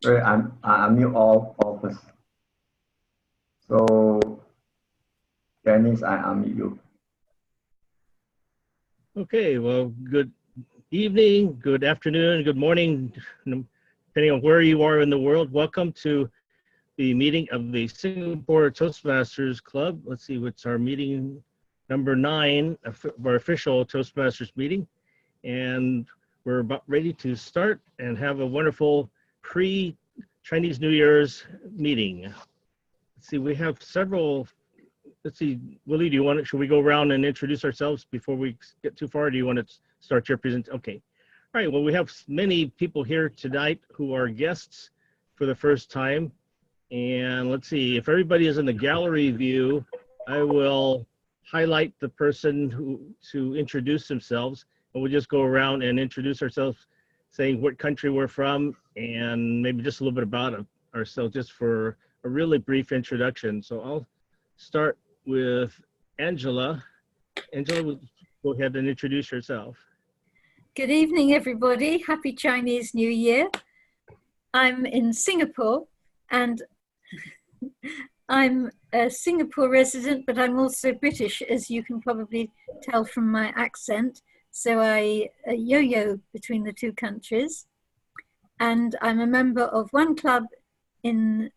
Sorry, I'm mute all first. So, Janice, I unmute you. Okay, well, good evening, good afternoon, good morning, depending on where you are in the world. Welcome to the meeting of the Singapore Toastmasters Club. Let's see, what's our meeting number 9 of our official Toastmasters meeting. And we're about ready to start and have a wonderful pre-Chinese New Year's meeting. Let's see, we have several. Let's see, Willie, do you want to, should we go around and introduce ourselves before we get too far? Or do you want to start your presentation? Okay. All right, well, we have many people here tonight who are guests for the first time. And let's see, if everybody is in the gallery view, I will highlight the person to introduce themselves. And we'll just go around and introduce ourselves, saying what country we're from, and maybe just a little bit about ourselves, just for a really brief introduction. So I'll start with Angela. Angela, go ahead and introduce yourself. Good evening, everybody. Happy Chinese New Year. I'm in Singapore, and I'm a Singapore resident, but I'm also British, as you can probably tell from my accent. So I yo-yo between the two countries. And I'm a member of one club in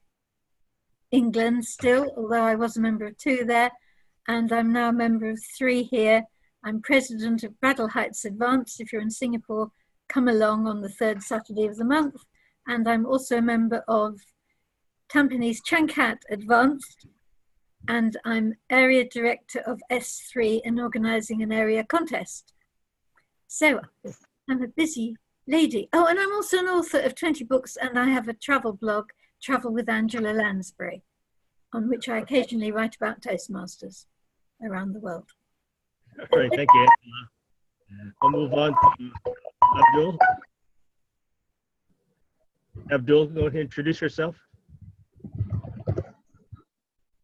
England still, although I was a member of 2 there, and I'm now a member of 3 here. I'm president of Bradle Heights Advanced. If you're in Singapore, come along on the 3rd Saturday of the month. And I'm also a member of Tampines Changkat Advanced, and I'm area director of S3 and organizing an area contest. So I'm a busy lady. Oh, and I'm also an author of 20 books, and I have a travel blog, Travel with Angela Lansbury, on which I occasionally write about Toastmasters around the world. All right, thank you, Angela. I'll move on to Abdul. Abdul, go ahead and introduce yourself.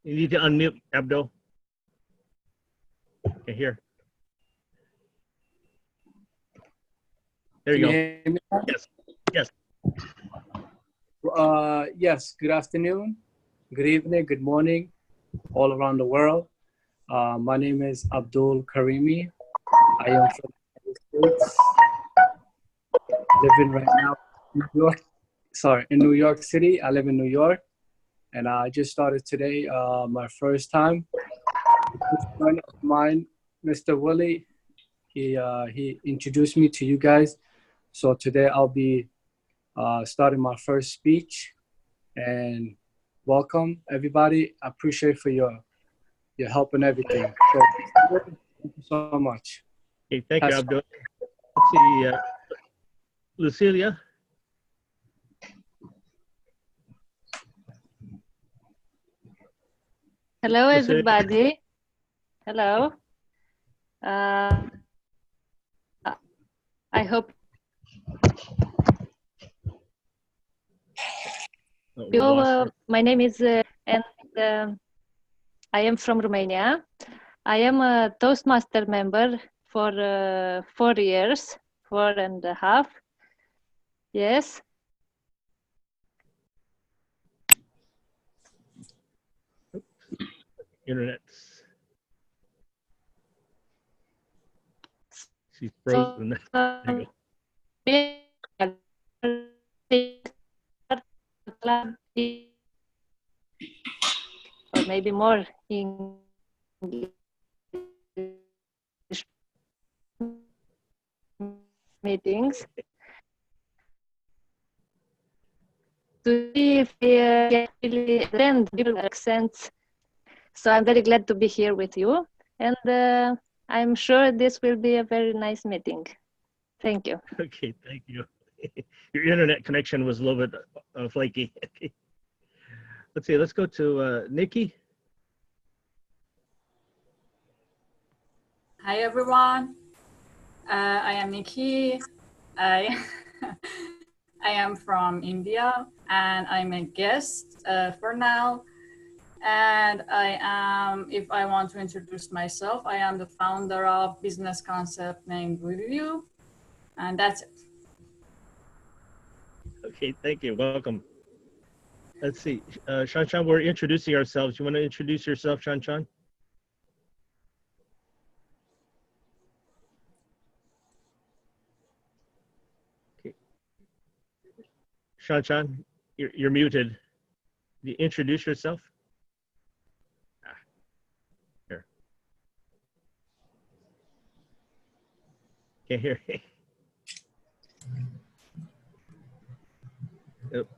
You need to unmute, Abdul. Okay, here. There you go. Yes, yes. Yes, good afternoon, good evening, good morning, all around the world. My name is Abdul Karimi. I am from the United States, living right now in New York City. I live in New York, and I just started today, my first time. A friend of mine, Mr. Willie, he introduced me to you guys. So today I'll be starting my first speech, and welcome everybody. I appreciate for your help and everything. So thank you so much. Okay, thank you, Abdul. Let's see, Lucilia. Hello, everybody. Hello. I hope my name is and I am from Romania. I am a Toastmaster member for 4 years, 4.5. Yes. Internet. She's frozen. Or maybe more English meetings to see if we get really blend different accents. So I'm very glad to be here with you, and I'm sure this will be a very nice meeting. Thank you. Okay, thank you. Your internet connection was a little bit flaky. Let's see, let's go to Nikki. Hi, everyone. I am Nikki. I am from India, and I'm a guest for now. And I am, if I want to introduce myself, I am the founder of business concept named Review, and that's it. Okay, thank you. Welcome. Let's see. Shan, we're introducing ourselves. You want to introduce yourself, Shan? Okay. Shan, you're muted. You introduce yourself. Here. Can't hear. Nope.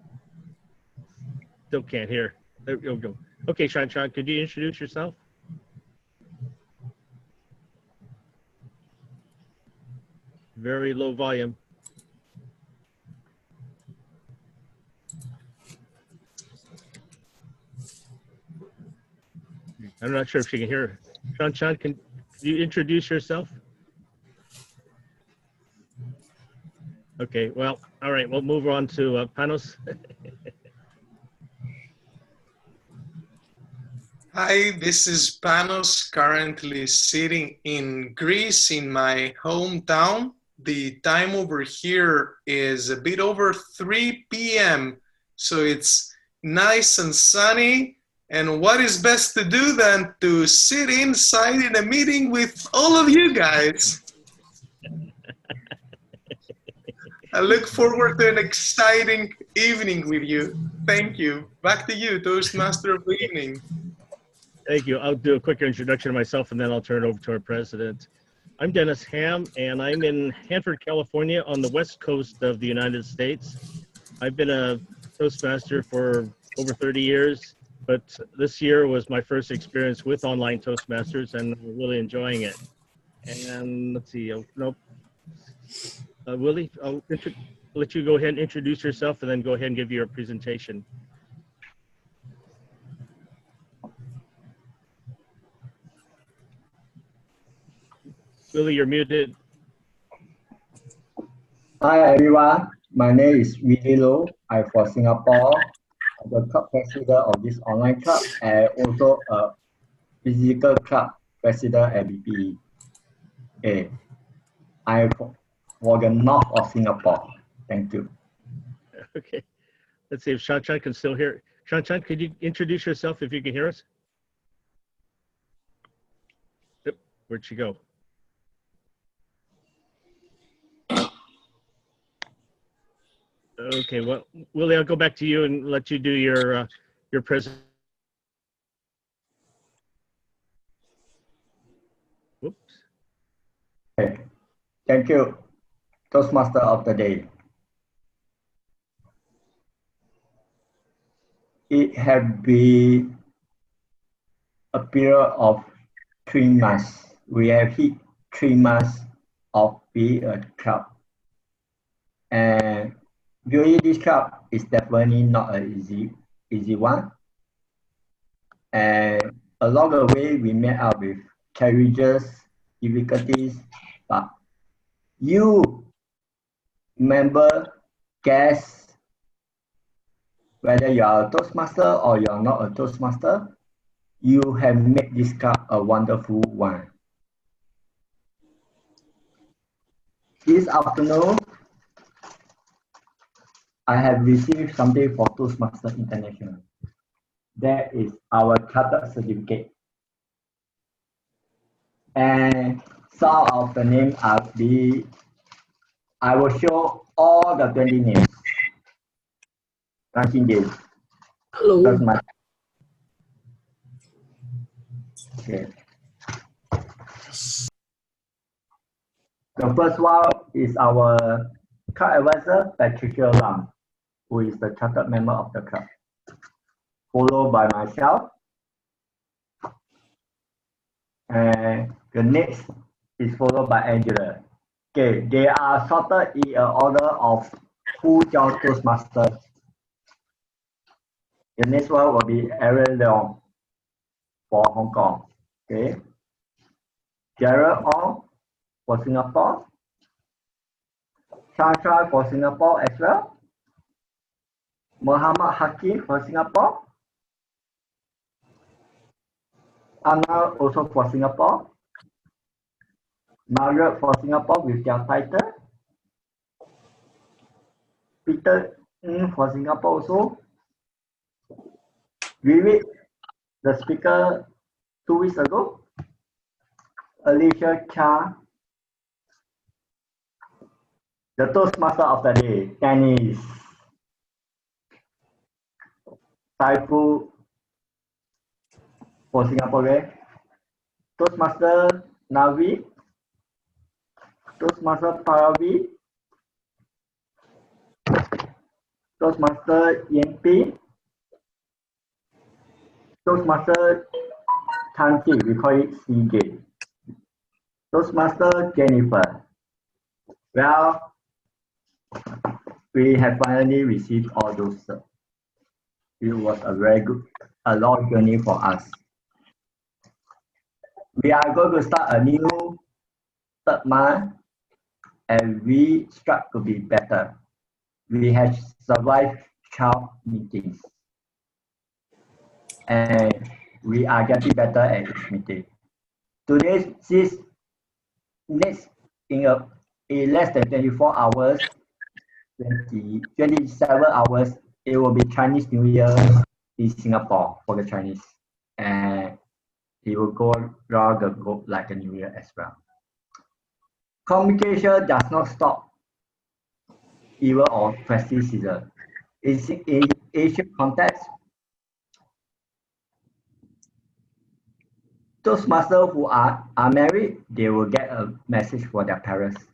Still can't hear. There you go. Okay, Shan, could you introduce yourself? Very low volume. I'm not sure if she can hear. Shan, can you introduce yourself? Okay, well, all right, we'll move on to Panos. Hi, this is Panos, currently sitting in Greece in my hometown. The time over here is a bit over 3 p.m., so it's nice and sunny. And what is best to do than to sit inside in a meeting with all of you guys? I look forward to an exciting evening with you. Thank you. Back to you, Toastmaster of the evening. Thank you. I'll do a quick introduction of myself and then I'll turn it over to our president. I'm Dennis Ham and I'm in Hanford, California on the west coast of the United States. I've been a Toastmaster for over 30 years, but this year was my first experience with online Toastmasters and I'm really enjoying it. And let's see, Willie, I'll let you go ahead and introduce yourself and then go ahead and give your presentation. Willie, you're muted. Hi everyone, my name is Willie Low. I'm from Singapore. I'm the club president of this online club and also a physical club president at BPE. I'm for the north of Singapore. Thank you. Okay, let's see if Shan can still hear. Shan, could you introduce yourself if you can hear us? Yep, where'd she go? Okay, well, Willie, I'll go back to you and let you do your present. Whoops. Okay. Thank you, Toastmaster of the day. It has been a period of 3 months. We have hit 3 months of being a club. And building this club is definitely not an easy one. And along the way, we met up with challenges, difficulties, but you, member, guests, whether you are a Toastmaster or you are not a Toastmaster, you have made this club a wonderful one. This afternoon, I have received something for Toastmasters International. That is our chartered certificate. And some of the names I will show all the 20 names. 19 days. Hello. Okay. The first one is our club advisor, Patricia Lam, who is the chartered member of the club, followed by myself. And the next is followed by Angela. Okay, they are sorted in an order of who joined Toastmasters. The next one will be Aaron Leong for Hong Kong. Okay. Gerald Ong for Singapore. Chacha for Singapore as well. Muhammad Hakim for Singapore. Anna also for Singapore. Margaret for Singapore with their title. Peter Ng for Singapore also. We read the speaker 2 weeks ago, Alicia, Chia, the Toastmaster of the day, tennis. Saifu for Singapore, Toastmaster Navi, Toastmaster Paravi, Toastmaster Yempi, Toastmaster Chanti, we call it CJ, Toastmaster Jennifer. Well, we have finally received all those. It was a very good, a long journey for us. We are going to start a new third month, and we strive to be better. We have survived 12 meetings, and we are getting better at each meeting. Today, since next in less than 24 hours, 27 hours, it will be Chinese New Year in Singapore for the Chinese, and it will go around the globe like a New Year as well. Communication does not stop even on festive season. In Asian context, Toastmasters who are married, they will get a message for their parents.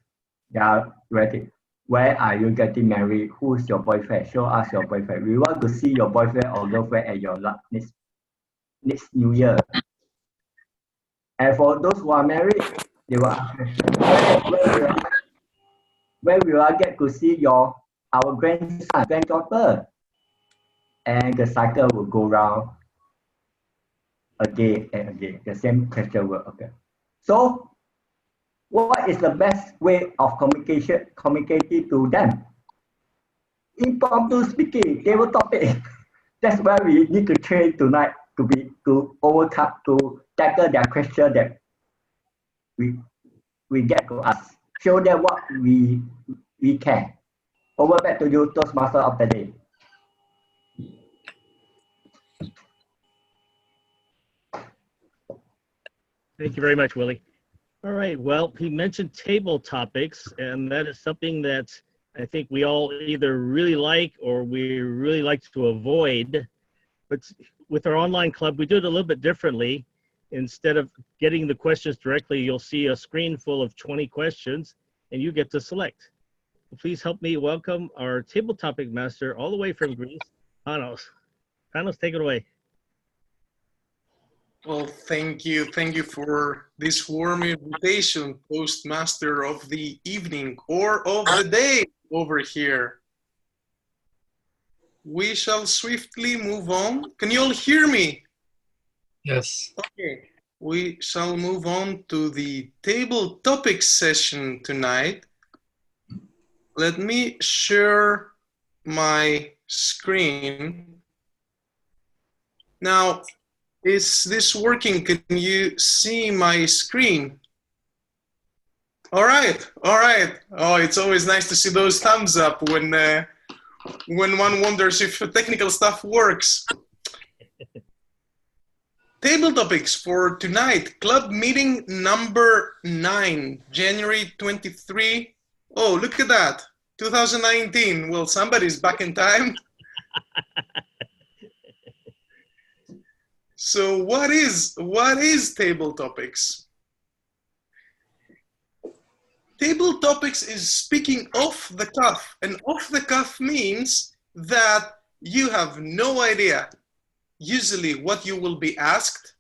They are ready. Where are you getting married? Who's your boyfriend? Show us your boyfriend. We want to see your boyfriend or girlfriend at your next New Year. And for those who are married, they will ask where will I get to see our grandson, granddaughter? And the cycle will go round again and again. The same question will occur. So, what is the best way of communicating to them? Impromptu speaking, table topic. That's why we need to train tonight to overcome, to tackle their question that we get to ask. Show them what we can. Over back to you, Toastmaster of the day. Thank you very much, Willie. All right, well, he mentioned table topics, and that is something that I think we all either really like or we really like to avoid. But with our online club, we do it a little bit differently. Instead of getting the questions directly, you'll see a screen full of 20 questions, and you get to select. Please help me welcome our table topic master all the way from Greece, Panos. Panos, take it away. Well, thank you. Thank you for this warm invitation, Toastmaster of the evening or of the day over here. We shall swiftly move on. Can you all hear me? Yes. Okay. We shall move on to the table topics session tonight. Let me share my screen. Now, is this working? Can you see my screen? All right, all right. Oh, it's always nice to see those thumbs up when one wonders if technical stuff works. Table topics for tonight, club meeting number 9, January 23. Oh, look at that, 2019. Well, somebody's back in time. So what is table topics? Table topics is speaking off the cuff, and off the cuff means that you have no idea usually what you will be asked.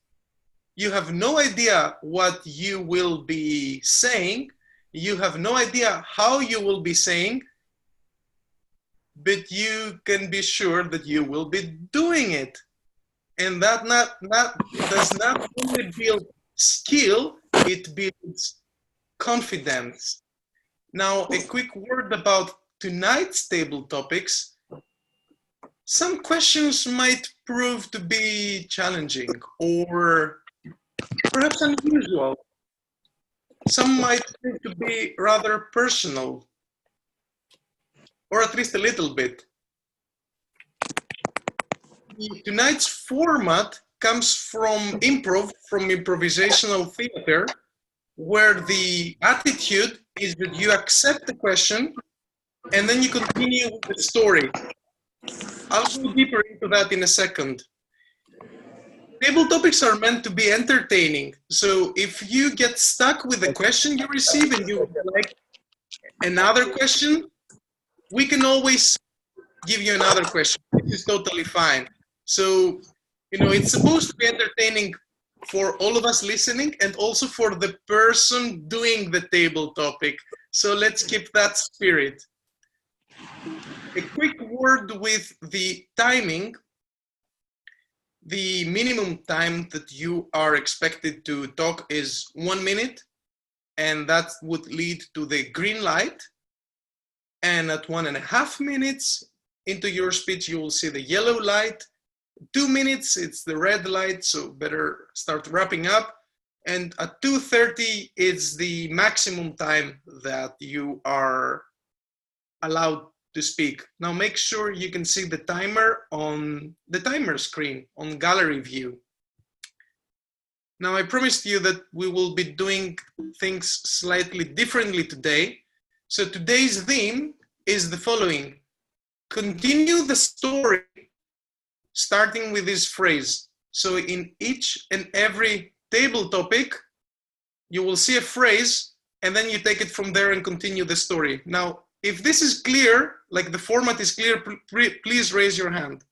You have no idea what you will be saying. You have no idea how you will be saying, but you can be sure that you will be doing it. And that does not only build skill, it builds confidence. Now, a quick word about tonight's table topics. Some questions might prove to be challenging or perhaps unusual. Some might prove to be rather personal, or at least a little bit. tonight's format comes from improv, from improvisational theater, where the attitude is that you accept the question and then you continue with the story. I'll go deeper into that in a second. Table topics are meant to be entertaining. So if you get stuck with the question you receive and you would like another question, we can always give you another question. This is totally fine. So, it's supposed to be entertaining for all of us listening and also for the person doing the table topic. So let's keep that spirit. A quick word with the timing. The minimum time that you are expected to talk is 1 minute, and that would lead to the green light. And at 1.5 minutes into your speech, you will see the yellow light. 2 minutes, it's the red light, so better start wrapping up. And at 2:30, it's the maximum time that you are allowed to speak. Now make sure you can see the timer on the timer screen on gallery view. Now I promised you that we will be doing things slightly differently today. So today's theme is the following. Continue the story starting with this phrase. So in each and every table topic, you will see a phrase and then you take it from there and continue the story. Now, if this is clear, like the format is clear, please raise your hand.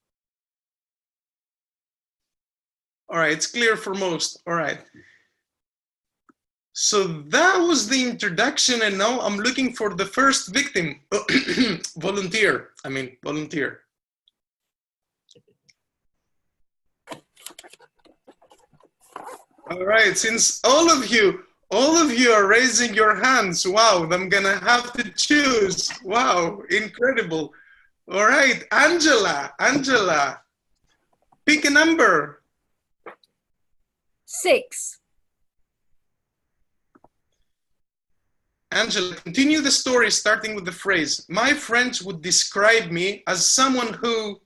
All right, it's clear for most. All right. So that was the introduction, and now I'm looking for the first victim. Volunteer. All right, since all of you are raising your hands. Wow, I'm gonna have to choose. Wow, incredible. All right, Angela, pick a number. 6. Angela, continue the story starting with the phrase, my friends would describe me as someone who...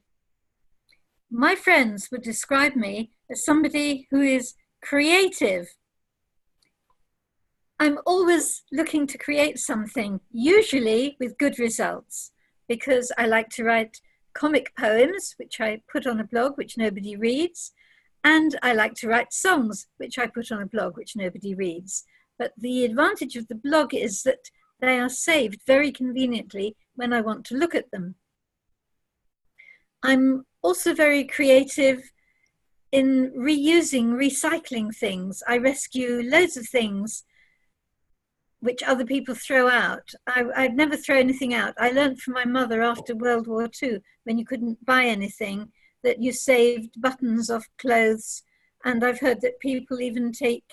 My friends would describe me as somebody who is creative. I'm always looking to create something, usually with good results, because I like to write comic poems, which I put on a blog, which nobody reads, and I like to write songs, which I put on a blog, which nobody reads. But the advantage of the blog is that they are saved very conveniently when I want to look at them. I'm also very creative in reusing, recycling things. I rescue loads of things which other people throw out. I'd never throw anything out. I learned from my mother after World War II, when you couldn't buy anything, that you saved buttons off clothes. And I've heard that people even take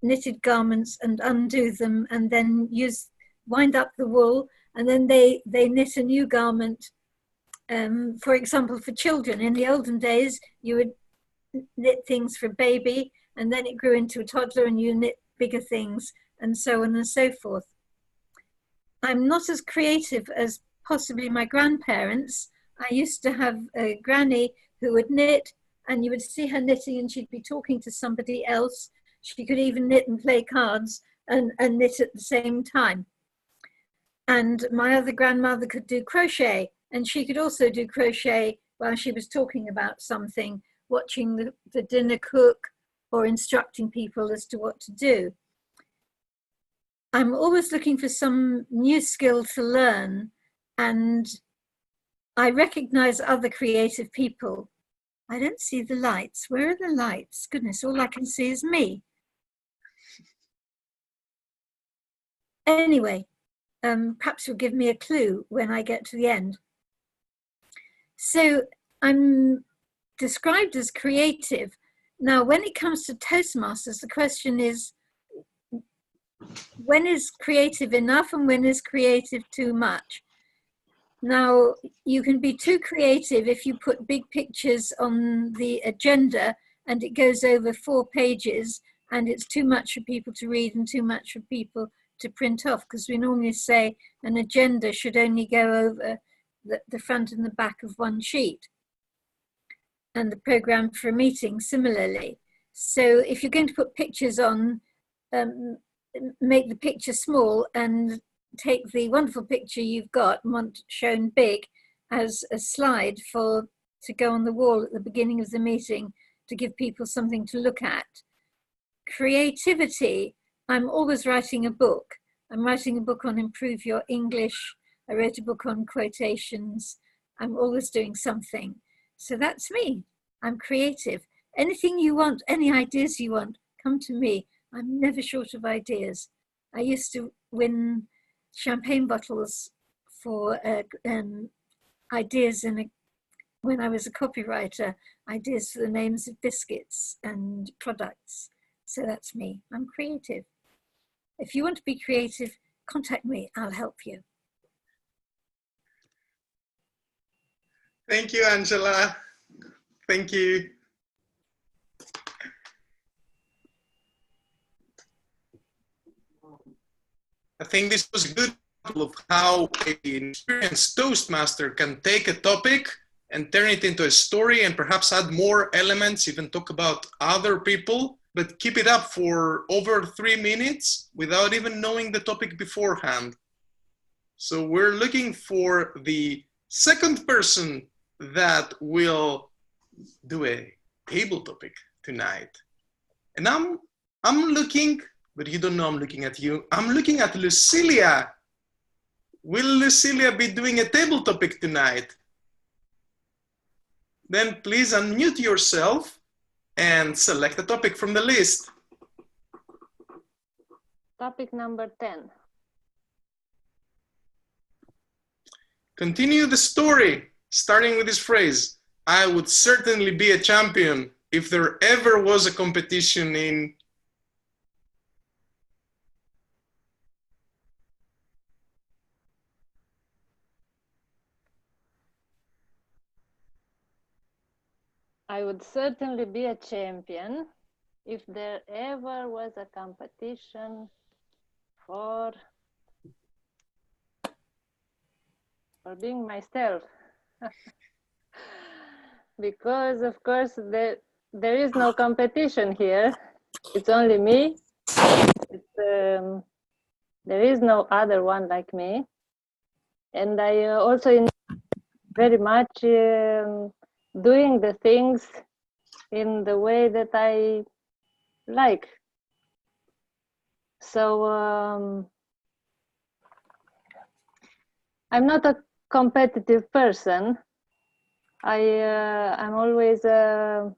knitted garments and undo them and then wind up the wool, and then they knit a new garment. For example, for children, in the olden days, you would knit things for a baby, and then it grew into a toddler and you knit bigger things, and so on and so forth. I'm not as creative as possibly my grandparents. I used to have a granny who would knit, and you would see her knitting and she'd be talking to somebody else. She could even knit and play cards and knit at the same time. And my other grandmother could do crochet, and she could also do crochet while she was talking about something, watching the dinner cook or instructing people as to what to do. I'm always looking for some new skill to learn, and I recognize other creative people. I don't see the lights. Where are the lights? Goodness, all I can see is me. Anyway, perhaps you'll give me a clue when I get to the end. So I'm described as creative. Now, when it comes to Toastmasters, the question is, when is creative enough and when is creative too much? Now, you can be too creative if you put big pictures on the agenda and it goes over 4 pages and it's too much for people to read and too much for people to print off, because we normally say an agenda should only go over the front and the back of one sheet. and the program for a meeting similarly. So if you're going to put pictures on, make the picture small and take the wonderful picture you've got and want shown big as a slide to go on the wall at the beginning of the meeting to give people something to look at. Creativity, I'm always writing a book. I'm writing a book on Improve Your English. I wrote a book on quotations. I'm always doing something. So that's me. I'm creative. Anything you want, any ideas you want, come to me. I'm never short of ideas. I used to win champagne bottles for ideas when I was a copywriter, ideas for the names of biscuits and products. So that's me. I'm creative. If you want to be creative, contact me. I'll help you. Thank you, Angela. Thank you. I think this was a good example of how an experienced Toastmaster can take a topic and turn it into a story and perhaps add more elements, even talk about other people, but keep it up for over 3 minutes without even knowing the topic beforehand. So we're looking for the second person that will do a table topic tonight. And I'm looking, but you don't know I'm looking at you. I'm looking at Lucilia. Will Lucilia be doing a table topic tonight? Then please unmute yourself and select a topic from the list. Topic number 10. Continue the story, starting with this phrase. I would certainly be a champion if there ever was a competition in... I would certainly be a champion if there ever was a competition for being myself. Because of course there is no competition here. It's only me. There is no other one like me. And I also very much doing the things in the way that I like. So I'm not a competitive person. I'm always a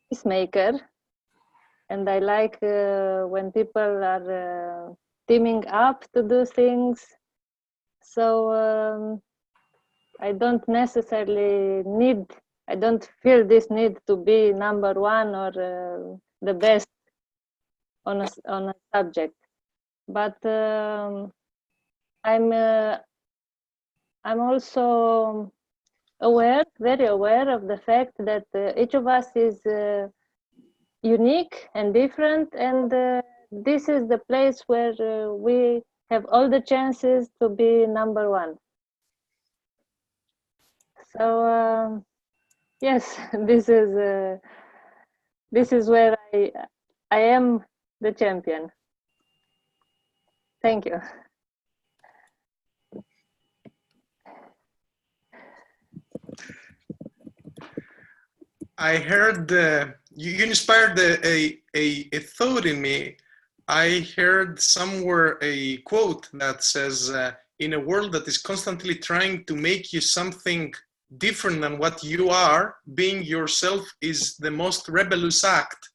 peacemaker, and I like when people are teaming up to do things. So I don't necessarily I don't feel this need to be number one or the best on a subject. But I'm also very aware of the fact that each of us is unique and different, and this is the place where we have all the chances to be number one. So yes, this is where I am the champion. Thank you. I heard you inspired a thought in me. I heard somewhere a quote that says, in a world that is constantly trying to make you something different than what you are, being yourself is the most rebellious act.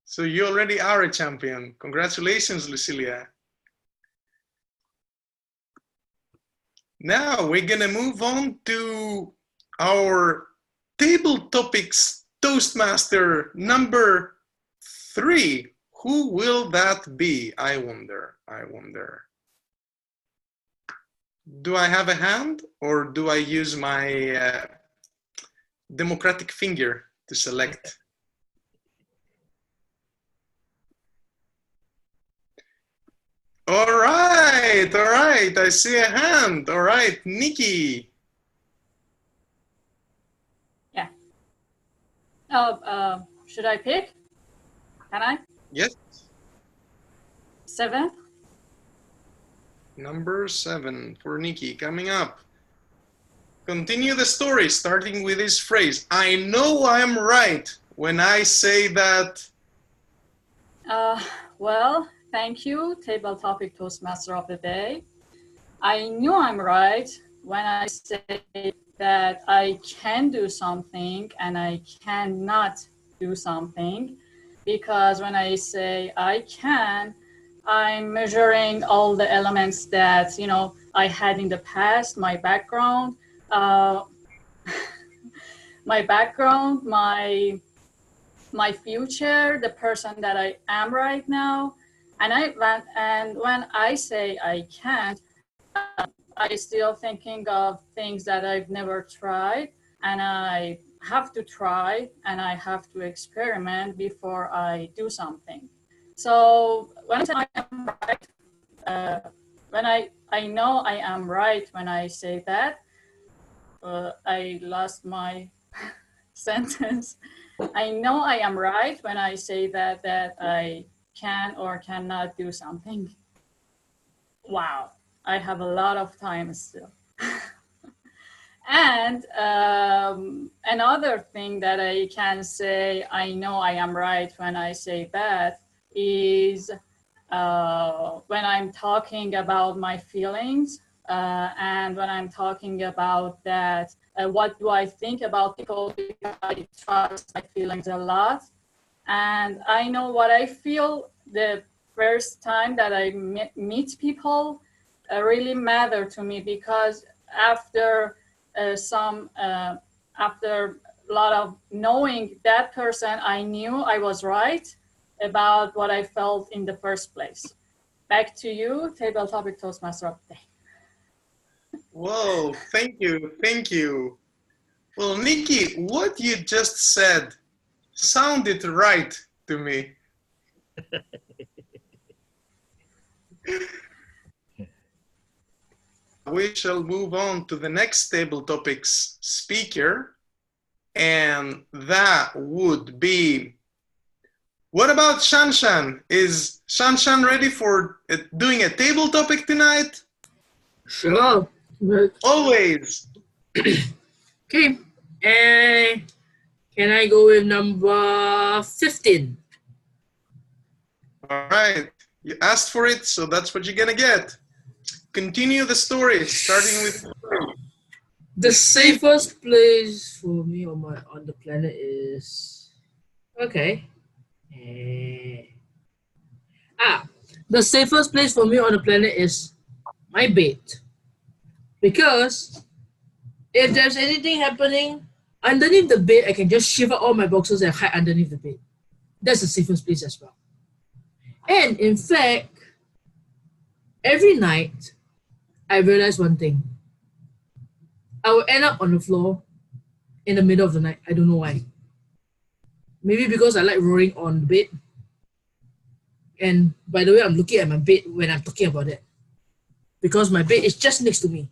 So you already are a champion. Congratulations, Lucilia. Now we're gonna move on to our table topics Toastmaster number 3. Who will that be? I wonder. Do I have a hand, or do I use my democratic finger to select? All right, I see a hand. All right, Nikki. Should I pick? Can I? Yes. 7. Number 7 for Nikki coming up. Continue the story, starting with this phrase. I know I'm right when I say that. Well, thank you, Table Topic Toastmaster of the Day. I knew I'm right when I say that I can do something and I cannot do something, because when I say I can, I'm measuring all the elements that, you know, I had in the past, my background, my future, the person that I am right now. And when I say I can't, I still thinking of things that I've never tried, and I have to try and I have to experiment before I do something. So when I say I am right, when I know I am right when I say that, I lost my sentence. I know I am right when I say that I can or cannot do something. Wow, I have a lot of time still. And another thing that I can say, I know I am right when I say that, is when I'm talking about my feelings and when I'm talking about that, what do I think about people, because I trust my feelings a lot. And I know what I feel the first time that I meet people really matter to me, because after after a lot of knowing that person, I knew I was right about what I felt in the first place. Back to you, Table Topic Toastmaster of the Day. Whoa, thank you, thank you. Well, Nikki, what you just said sounded right to me. We shall move on to the next table topics speaker, and that would be, what about Shanshan? Is Shanshan ready for doing a table topic tonight? Sure. Always. Okay. And can I go with number 15? All right. You asked for it, so that's what you're gonna get. Continue the story, starting with the safest place for me on the planet is okay. The safest place for me on the planet is my bed, because if there's anything happening underneath the bed, I can just shift out all my boxes and hide underneath the bed. That's the safest place as well. And in fact, every night I realize one thing. I will end up on the floor in the middle of the night. I don't know why. Maybe because I like rolling on the bed. And by the way, I'm looking at my bed when I'm talking about it, because my bed is just next to me.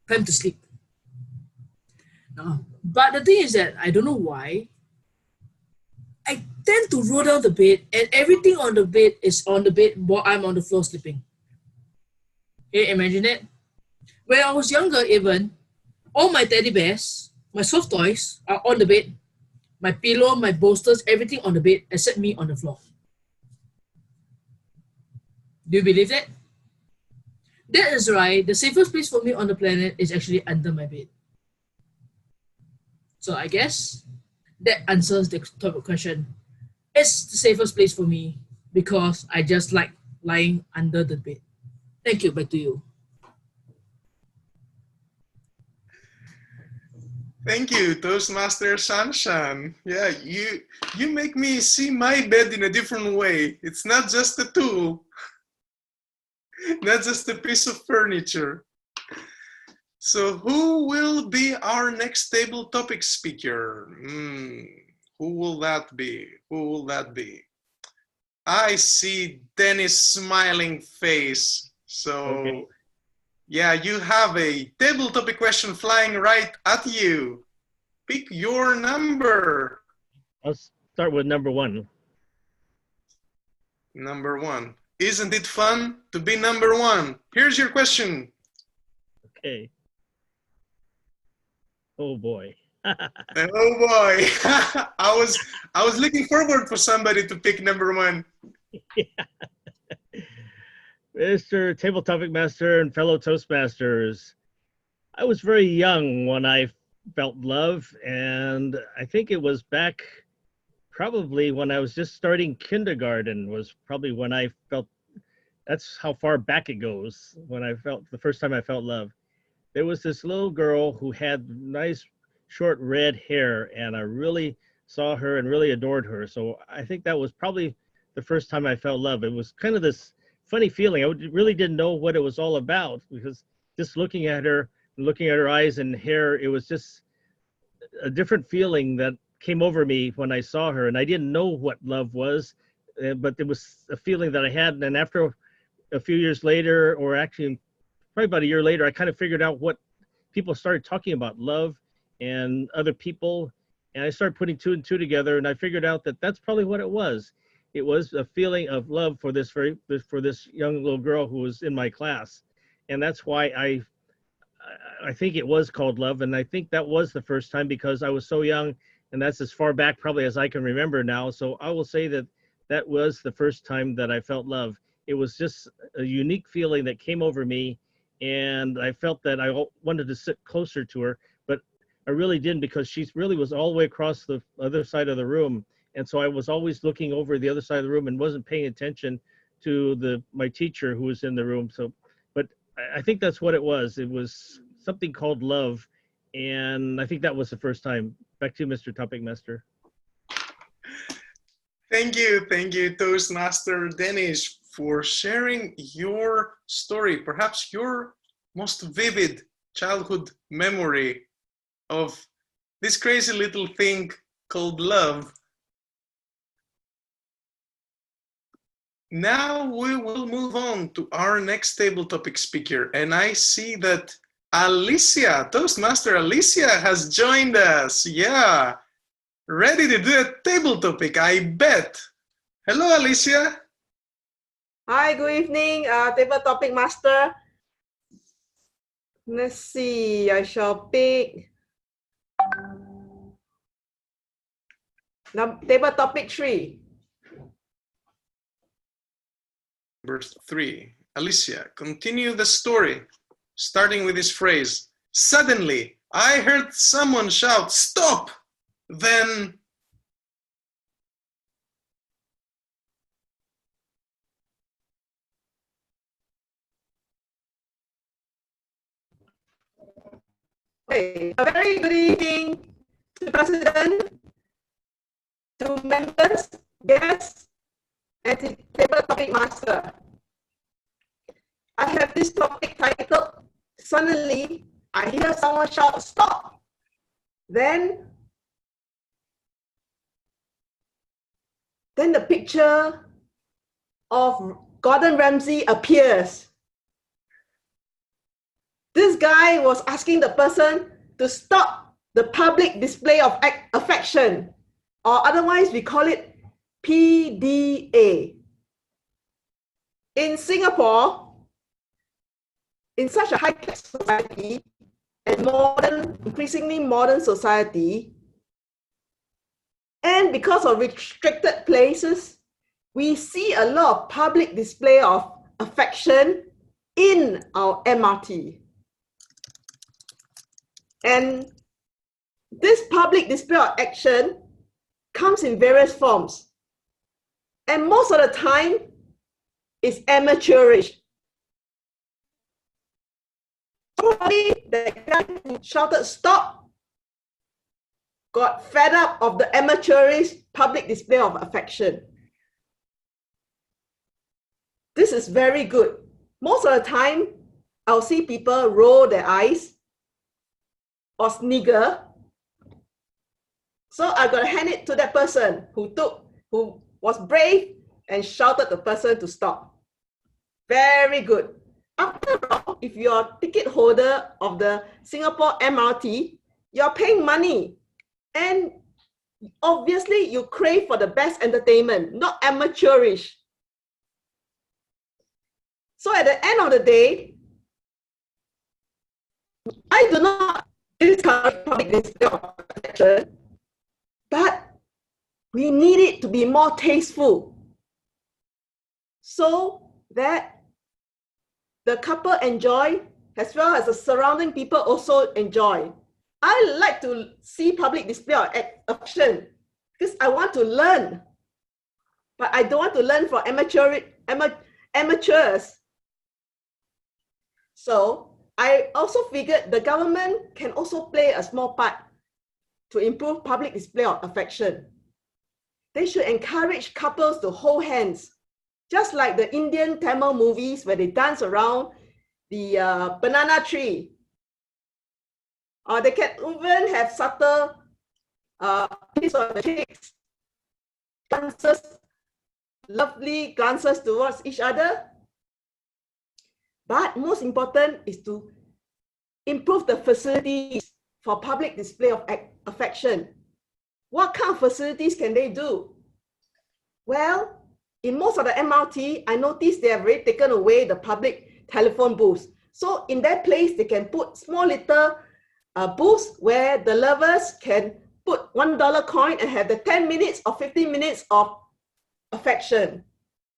Time to sleep. But the thing is that I don't know why I tend to roll down the bed, and everything on the bed is on the bed while I'm on the floor sleeping. Okay, imagine it. When I was younger, even, all my teddy bears, my soft toys are on the bed. My pillow, my bolsters, everything on the bed except me on the floor. Do you believe that? That is right. The safest place for me on the planet is actually under my bed. So I guess that answers the top question. It's the safest place for me because I just like lying under the bed. Thank you. Back to you. Thank you, Toastmaster Shanshan. Yeah, you make me see my bed in a different way. It's not just a tool, not just a piece of furniture. So who will be our next table topic speaker? Who will that be? Who will that be? I see Dennis' smiling face. So okay. Yeah, you have a table topic question flying right at you. Pick your number. I'll start with number one. Number one. Isn't it fun to be number one? Here's your question. Okay. Oh boy. Oh boy. I was looking forward for somebody to pick number one. Mr. Table Topic Master and fellow Toastmasters, I was very young when I felt love, and I think it was back probably when I was just starting kindergarten was probably when I felt, that's how far back it goes, when I felt, the first time I felt love. There was this little girl who had nice short red hair, and I really saw her and really adored her. So I think that was probably the first time I felt love. It was kind of this funny feeling. I really didn't know what it was all about, because just looking at her eyes and hair, it was just a different feeling that came over me when I saw her. And I didn't know what love was, but it was a feeling that I had. And after a few years later, or actually probably about a year later, I kind of figured out what people started talking about, love and other people. And I started putting two and two together, and I figured out that that's probably what it was. It was a feeling of love for this young little girl who was in my class. And that's why I think it was called love. And I think that was the first time, because I was so young, and that's as far back probably as I can remember now. So I will say that that was the first time that I felt love. It was just a unique feeling that came over me, and I felt that I wanted to sit closer to her, but I really didn't, because she really was all the way across the other side of the room. And so I was always looking over the other side of the room and wasn't paying attention to my teacher who was in the room. So, but I think that's what it was. It was something called love. And I think that was the first time. Back to you, Mr. Topic Master. Thank you, Toastmaster Dennis, for sharing your story, perhaps your most vivid childhood memory of this crazy little thing called love. Now we will move on to our next table topic speaker, and I see that Alicia, Toastmaster Alicia, has joined us. Yeah, ready to do a table topic, I bet. Hello, Alicia. Hi, good evening, table topic master. Let's see, I shall pick table topic 3. Number 3. Alicia, continue the story, starting with this phrase. Suddenly, I heard someone shout, "Stop!" Then... Okay, a very good evening to the President, to members, guests, and to table topic master. I have this topic titled, Suddenly, I hear someone shout, "Stop!" Then the picture of Gordon Ramsay appears. This guy was asking the person to stop the public display of affection, or otherwise we call it PDA. In Singapore, in such a high-tech society and increasingly modern society, and because of restricted places, we see a lot of public display of affection in our MRT. And this public display of action comes in various forms. And most of the time, it's amateurish. Probably the guy who shouted "stop" got fed up of the amateurish public display of affection. This is very good. Most of the time, I'll see people roll their eyes or snigger. So I got to hand it to that person who was brave and shouted the person to stop. Very good. After all, if you're a ticket holder of the Singapore MRT, you're paying money. And obviously you crave for the best entertainment, not amateurish. So at the end of the day, I do not discourage public display of affection, but we need it to be more tasteful so that the couple enjoy as well as the surrounding people also enjoy. I like to see public display of affection because I want to learn, but I don't want to learn from amateurs. So I also figured the government can also play a small part to improve public display of affection. They should encourage couples to hold hands, just like the Indian Tamil movies where they dance around the banana tree. Or they can even have subtle kiss on the cheeks, glances, lovely glances towards each other. But most important is to improve the facilities for public display of affection. What kind of facilities can they do? Well, in most of the MRT, I noticed they have already taken away the public telephone booths. So in that place, they can put small little booths where the lovers can put $1 coin and have the 10 minutes or 15 minutes of affection,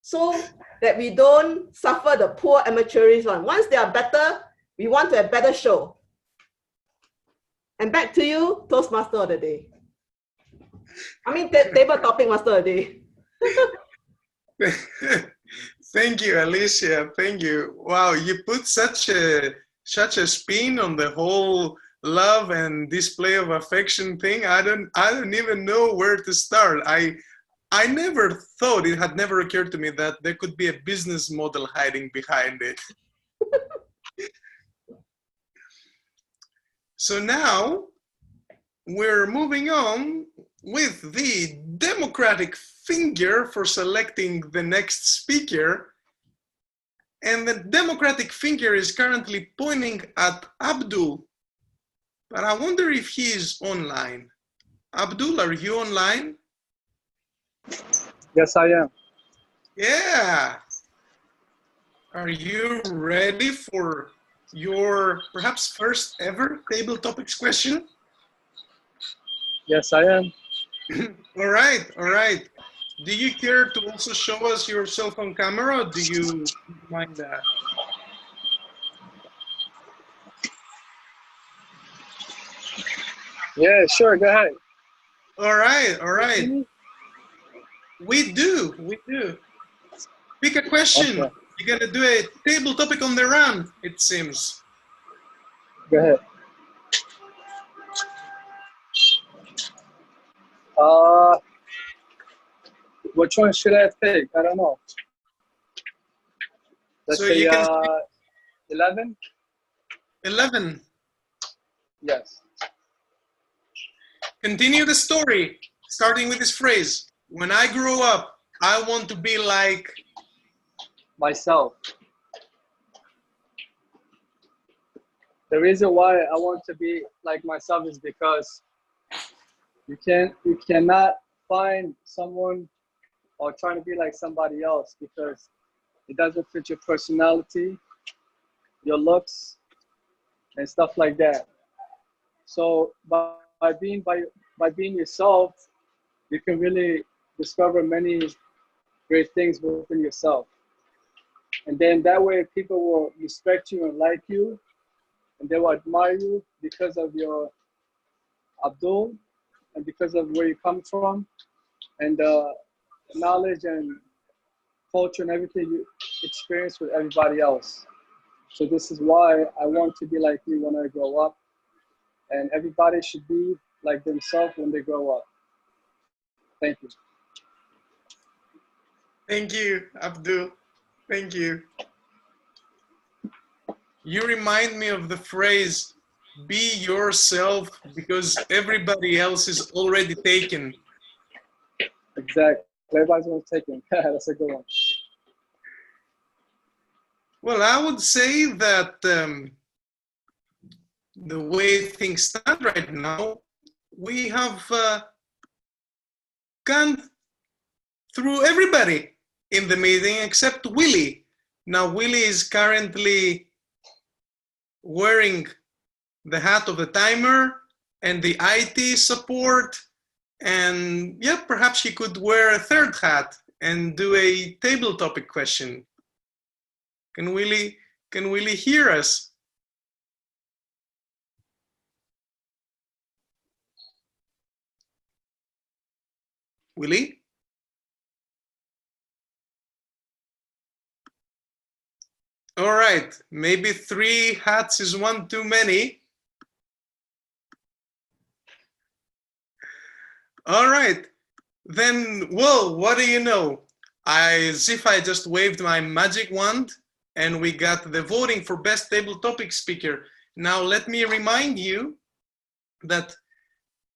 so that we don't suffer the poor amateurish one. Once they are better, we want to have better show. And back to you, Toastmaster of the day. I mean, table topic master of the day. Thank you, Alicia. Thank you. Wow, you put such a spin on the whole love and display of affection thing. I don't even know where to start. I never thought, it had never occurred to me that there could be a business model hiding behind it. So now we're moving on with the democratic finger for selecting the next speaker. And the democratic finger is currently pointing at Abdul. But I wonder if he is online. Abdul, are you online? Yes, I am. Yeah. Are you ready for your perhaps first ever table topics question? Yes, I am. All right, all right. Do you care to also show us yourself on camera, or do you mind that? Yeah, sure, go ahead. All right, all right. We do. Pick a question. Okay. You're gonna do a table topic on the run, it seems. Go ahead. Which one should I pick? I don't know. Let's So say you can 11? 11. Yes. Continue the story, starting with this phrase. When I grow up, I want to be like... Myself. The reason why I want to be like myself is because you cannot find someone or trying to be like somebody else because it doesn't fit your personality, your looks, and stuff like that. So by being yourself, you can really discover many great things within yourself. And then that way people will respect you and like you, and they will admire you because of your Abdul and because of where you come from and the knowledge and culture and everything you experience with everybody else. So this is why I want to be like me when I grow up, and everybody should be like themselves when they grow up. Thank you. Thank you, Abdul. Thank you. You remind me of the phrase, be yourself because everybody else is already taken. Exactly. Everybody's going to take it. That's a good one. Well, I would say that the way things stand right now, we have gone through everybody in the meeting except Willie. Now, Willie is currently wearing the hat of the timer and the IT support. And yeah, perhaps he could wear a third hat and do a table topic question. Can Willie hear us? Willie? All right, maybe 3 hats is one too many. All right, then, well, what do you know? As if I just waved my magic wand and we got the voting for best table topic speaker. Now, let me remind you that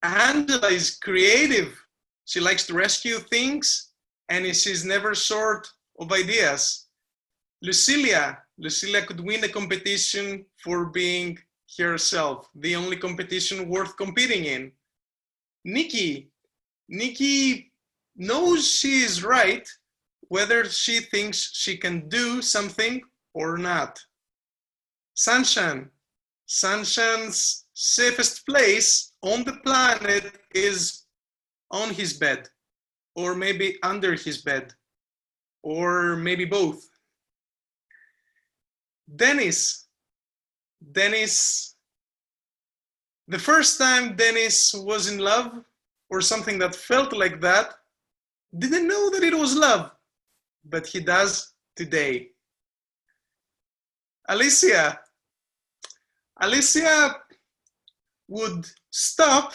Angela is creative. She likes to rescue things and she's never short of ideas. Lucilia could win a competition for being herself, the only competition worth competing in. Nikki knows she is right, whether she thinks she can do something or not. Sunshine's safest place on the planet is on his bed, or maybe under his bed, or maybe both. Dennis, the first time Dennis was in love, or something that felt like that, didn't know that it was love, but he does today. Alicia would stop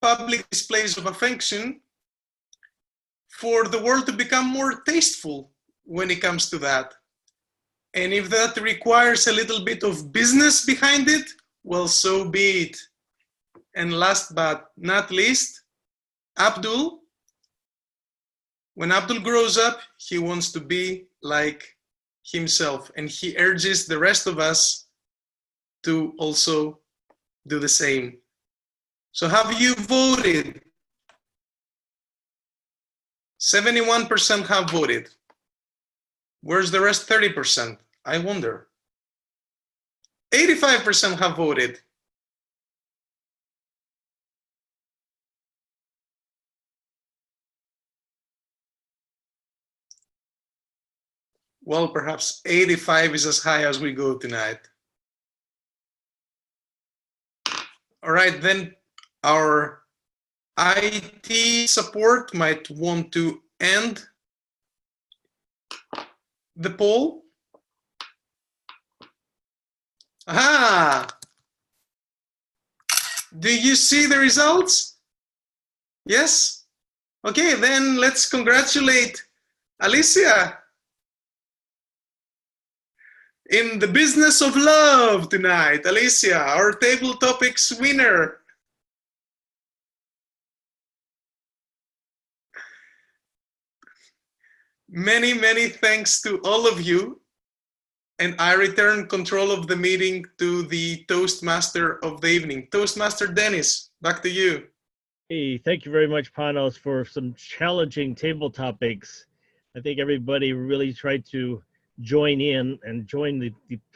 public displays of affection for the world to become more tasteful when it comes to that. And if that requires a little bit of business behind it, well, so be it. And last but not least, Abdul. When Abdul grows up, he wants to be like himself, and he urges the rest of us to also do the same. So have you voted? 71% have voted. Where's the rest 30%? I wonder. 85% have voted. Well, perhaps 85 is as high as we go tonight. All right, then our IT support might want to end the poll. Aha! Do you see the results? Yes? Okay, then let's congratulate Alicia in the business of love tonight. Alicia, our table topics winner. Many, many thanks to all of you. And I return control of the meeting to the Toastmaster of the evening. Toastmaster Dennis, back to you. Hey, thank you very much, Panos, for some challenging table topics. I think everybody really tried to join in and join the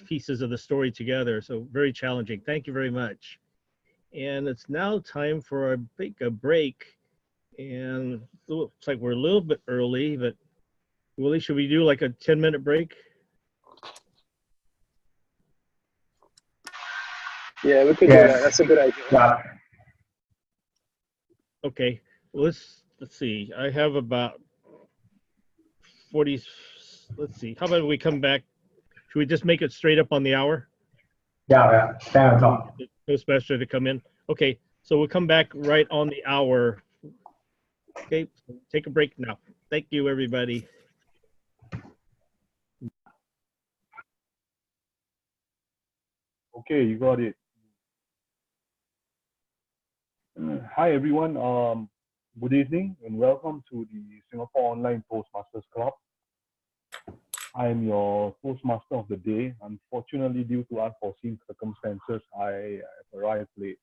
pieces of the story together. So very challenging. Thank you very much. And it's now time for a break. And it looks like we're a little bit early, but Willie, should we do like a 10-minute break? Yeah, we could do that. That's a good idea. Yeah. Okay, well, let's see. I have about 40. Let's see. How about we come back? Should we just make it straight up on the hour? Yeah, 10 o'clock. Toastmaster to come in. Okay, so we'll come back right on the hour. Okay, take a break now. Thank you, everybody. Okay, you got it. Hi, everyone. Good evening and welcome to the Singapore Online Toastmasters Club. I am your Toastmaster of the day. Unfortunately, due to unforeseen circumstances, I have arrived late.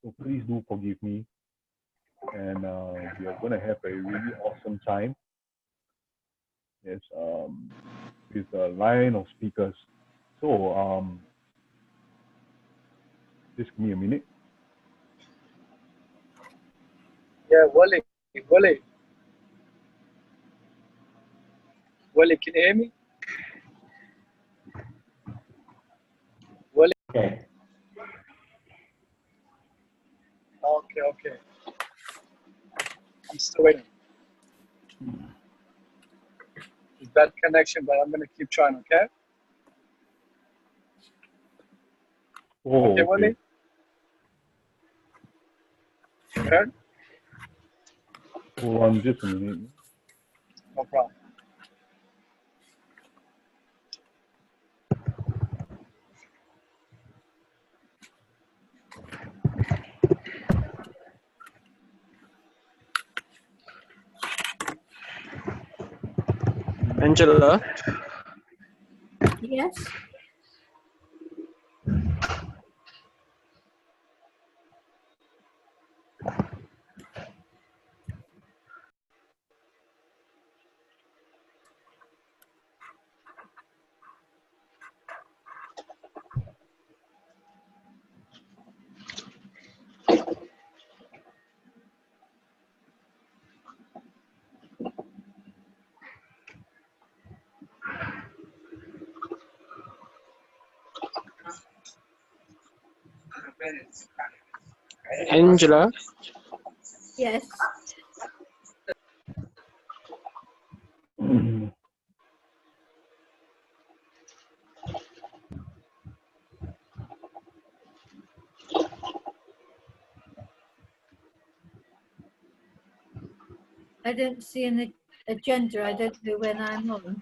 So please do forgive me. and we are going to have a really awesome time. Yes, with a line of speakers. So, just give me a minute. Yeah, Wally, can you hear me? Wally. Okay. Okay. I'm still waiting. Bad connection, but I'm gonna keep trying. Okay. Oh, Okay, Wally. Okay. Hold on just a minute. No problem. Angela, Yes. Angela, Yes. I don't see an agenda. I don't know when I'm on.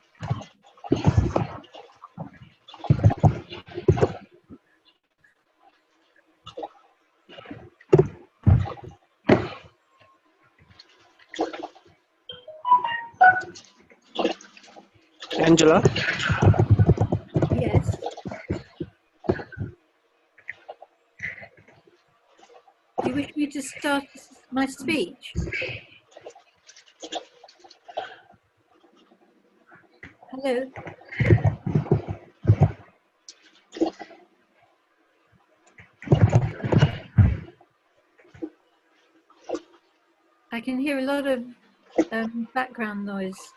Angela, Yes. Do you wish me to start my speech? Hello? I can hear a lot of background noise.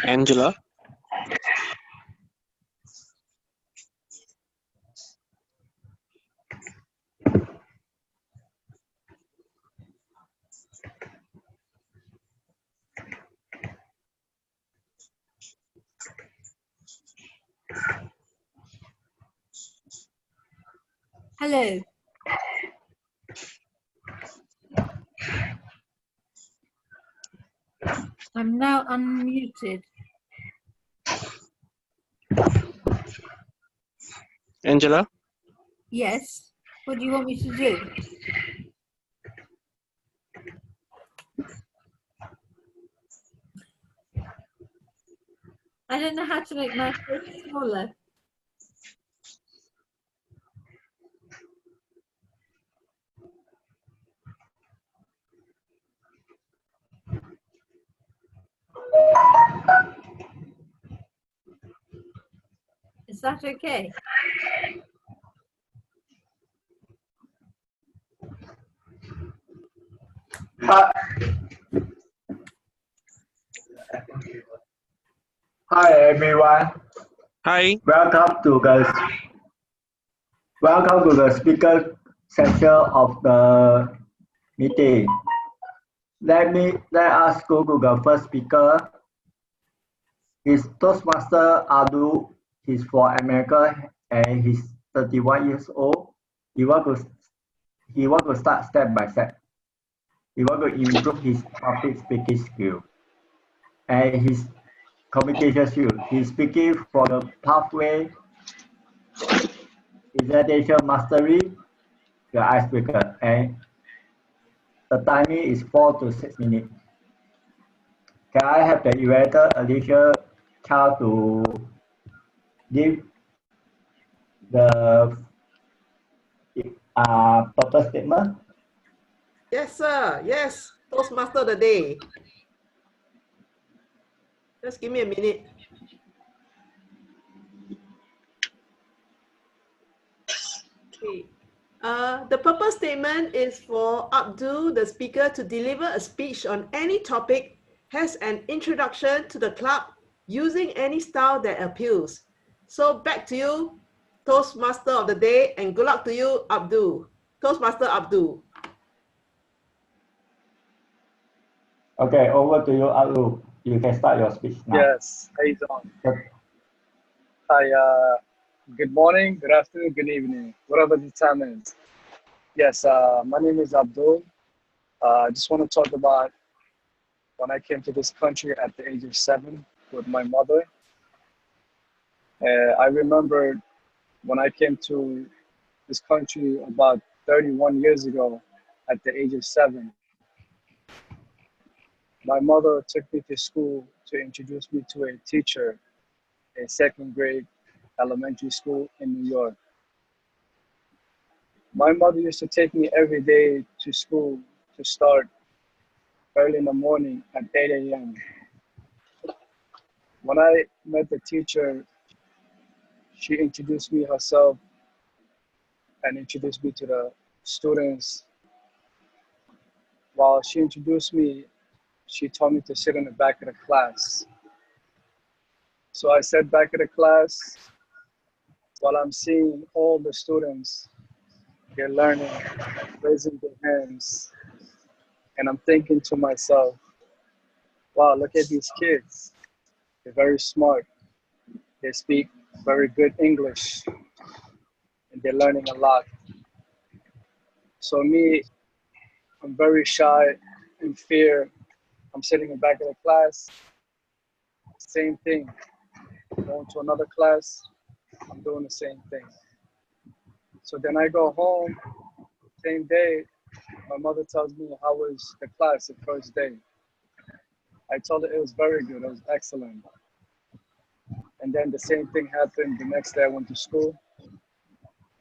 Angela, Hello? I'm now unmuted. Angela, Yes. What do you want me to do? I don't know how to make my face smaller. Is that okay? Hi everyone. hi. Welcome to the speaker section of the meeting. Let us go to the first speaker. His Toastmaster Abdul. He's from America and he's 31 years old. He want to start step by step. He want to improve his public speaking skill and his communication skill. He's speaking for the pathway presentation mastery, the icebreaker, and the timing is 4 to 6 minutes. Can I have the evaluator, Alicia, Chia to give the purpose statement? Yes, sir. Yes. Toastmaster of the day. Just give me a minute. Okay. The purpose statement is for Abdul, the speaker, to deliver a speech on any topic, has an introduction to the club using any style that appeals. So back to you, Toastmaster of the day, and good luck to you, Abdul. Toastmaster Abdul. Okay, over to you, Abdul. You can start your speech now. Yes, how you doing? Hi, good morning, good afternoon, good evening, whatever the time is. Yes, my name is Abdul. I just want to talk about when I came to this country at the age of 7 with my mother. I remember when I came to this country about 31 years ago at the age of 7. My mother took me to school to introduce me to a teacher, a second grade elementary school in New York. My mother used to take me every day to school to start early in the morning at 8 a.m. When I met the teacher, she introduced me herself and introduced me to the students. While she introduced me, she told me to sit in the back of the class. So I sat back in the class while I'm seeing all the students, they're learning, raising their hands. And I'm thinking to myself, wow, look at these kids. They're very smart. They speak very good English and they're learning a lot. So me, I'm very shy and fear. I'm sitting in the back of the class. Same thing. Going to another class, I'm doing the same thing. So then I go home, same day, my mother tells me how was the class the first day. I told her it was very good, it was excellent. And then the same thing happened the next day I went to school.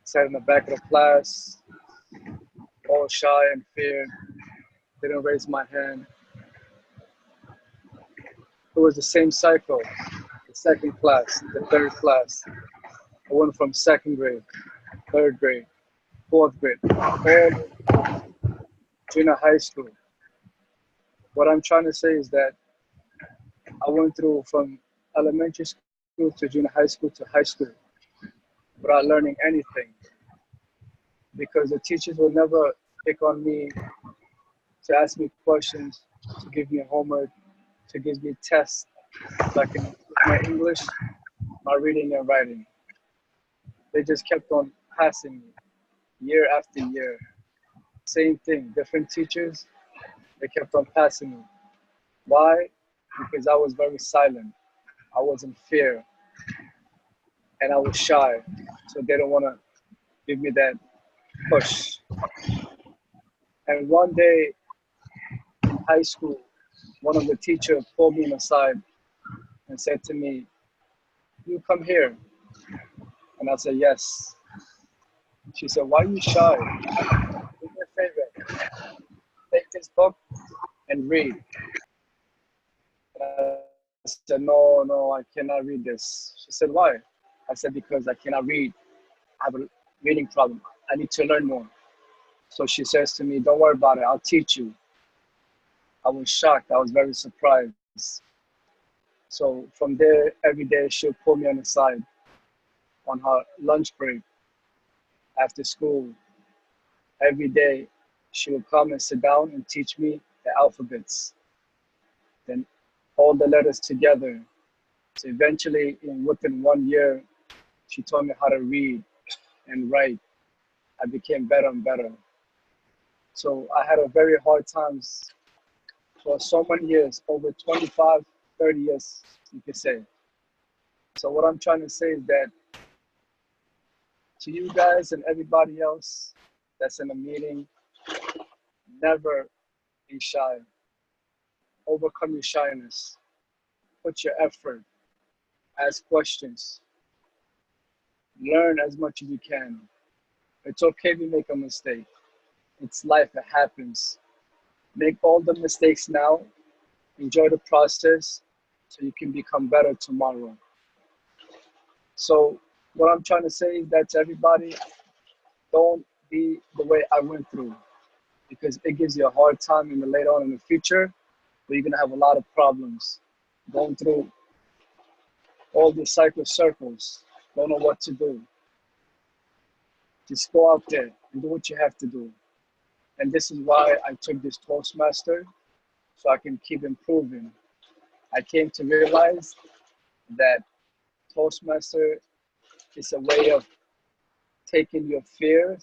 Sat in the back of the class, all shy and feared, didn't raise my hand. It was the same cycle, the second class, the third class. I went from second grade, third grade, fourth grade, all junior high school. What I'm trying to say is that I went through from elementary school to junior high school to high school without learning anything, because the teachers would never pick on me to ask me questions, to give me homework, to give me tests so I can improve my English, my reading and writing. They just kept on passing me year after year. Same thing, different teachers, they kept on passing me. Why? Because I was very silent. I was in fear and I was shy. So they don't want to give me that push. And one day in high school, one of the teachers pulled me aside and said to me, "You come here." And I said, "Yes." She said, "Why are you shy? Do me a favor. Take this book and read." And I said, no, I cannot read this. She said, "Why?" I said, "Because I cannot read. I have a reading problem. I need to learn more." So she says to me, "Don't worry about it. I'll teach you." I was shocked. I was very surprised. So from there, every day she'll pull me on the side on her lunch break after school. Every day she would come and sit down and teach me the alphabets, then all the letters together. So eventually, within 1 year, she taught me how to read and write. I became better and better. So I had a very hard times for so many years, over 25, 30 years, you could say. So what I'm trying to say is that to you guys and everybody else that's in a meeting, never be shy. Overcome your shyness. Put your effort. Ask questions. Learn as much as you can. It's okay if you make a mistake. It's life, it happens. Make all the mistakes now. Enjoy the process so you can become better tomorrow. So what I'm trying to say is that to everybody, don't be the way I went through, because it gives you a hard time in the later on in the future, where you're gonna have a lot of problems going through all these circles, don't know what to do. Just go out there and do what you have to do. And this is why I took this Toastmaster, so I can keep improving. I came to realize that Toastmaster is a way of taking your fear,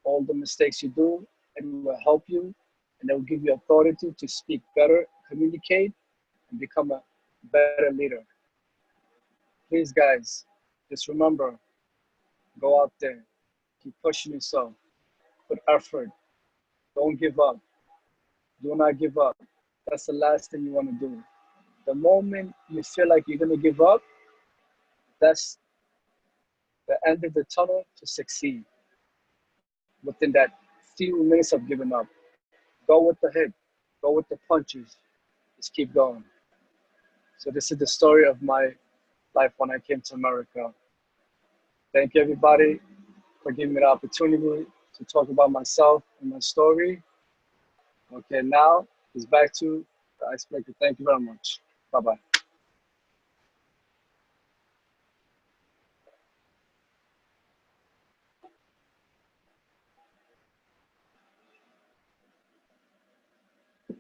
all the mistakes you do, and it will help you, and it will give you authority to speak better, communicate, and become a better leader. Please, guys, just remember, go out there, keep pushing yourself, put effort, don't give up. Do not give up. That's the last thing you want to do. The moment you feel like you're going to give up, that's the end of the tunnel to succeed. Within that few minutes of giving up, go with the hit, go with the punches, just keep going. So this is the story of my life when I came to America. Thank you, everybody, for giving me the opportunity to talk about myself and my story. Okay, now it's back to the icebreaker. Thank you very much. Bye-bye.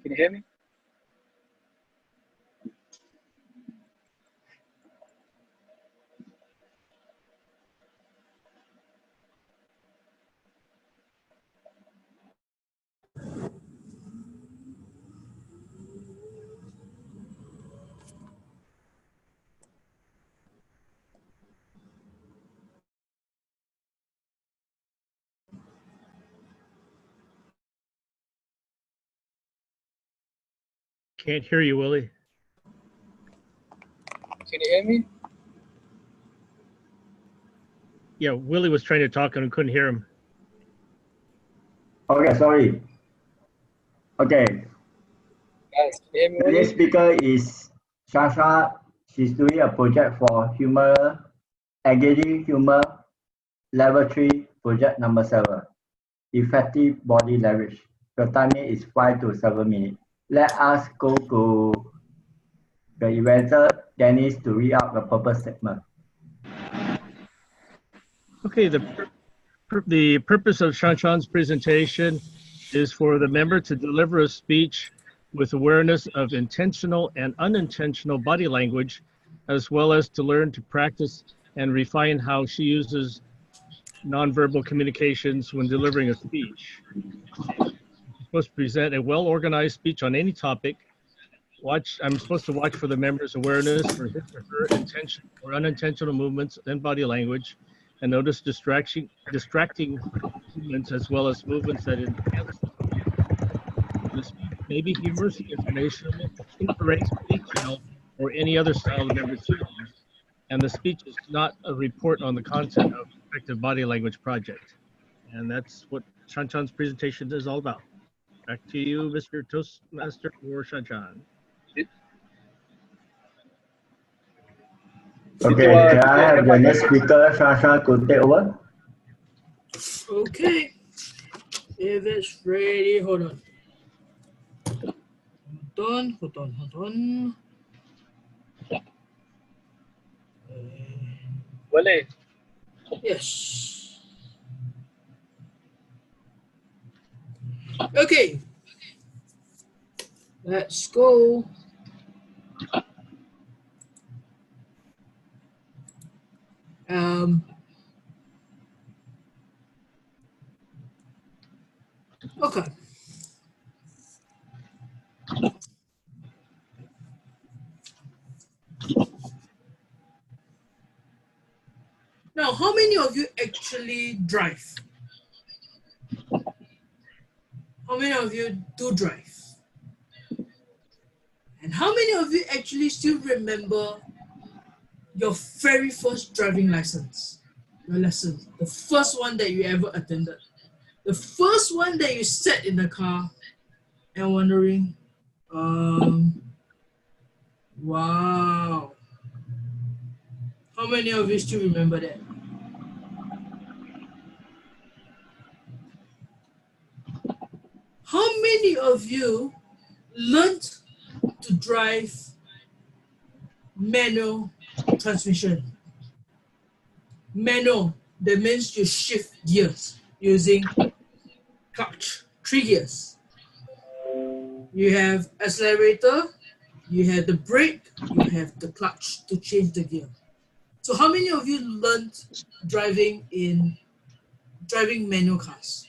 Can you hear me? Can't hear you, Willie. Can you hear me? Yeah, Willie was trying to talk and we couldn't hear him. Okay, sorry. Okay, Guys, can you hear me, the next Willie? speaker is Shasha. She's doing a project for humor, engaging humor, level 3, project number 7, effective body language. Your timing is 5 to 7 minutes. Let us go to the inventor, Dennis, to read out the purpose statement. Okay, the purpose of Shanshan's presentation is for the member to deliver a speech with awareness of intentional and unintentional body language, as well as to learn to practice and refine how she uses nonverbal communications when delivering a speech. She's supposed to present a well-organized speech on any topic. I'm supposed to watch for the member's awareness for his or her intentional or unintentional movements and body language, and notice distracting movements as well as movements that enhance the speech. Maybe humorous, informational, inspirational, or any other style the member chooses. And the speech is not a report on the content of effective body language project. And that's what Shanchan's presentation is all about. Back to you, Mr. Toastmaster or Shanchan. Okay, can I have the next speaker, Shasha, to take over? Okay. If it's ready, hold on. Hold on. Willie. Yes. Okay. Let's go. Okay. Now, how many of you actually drive? How many of you do drive? And how many of you actually still remember your very first driving license? Your lesson, the first one that you ever attended. The first one that you sat in the car and wondering, wow. How many of you still remember that? How many of you learned to drive manual transmission? Manual, that means you shift gears using clutch, 3 gears. You have accelerator, you have the brake, you have the clutch to change the gear. So how many of you learned driving manual cars?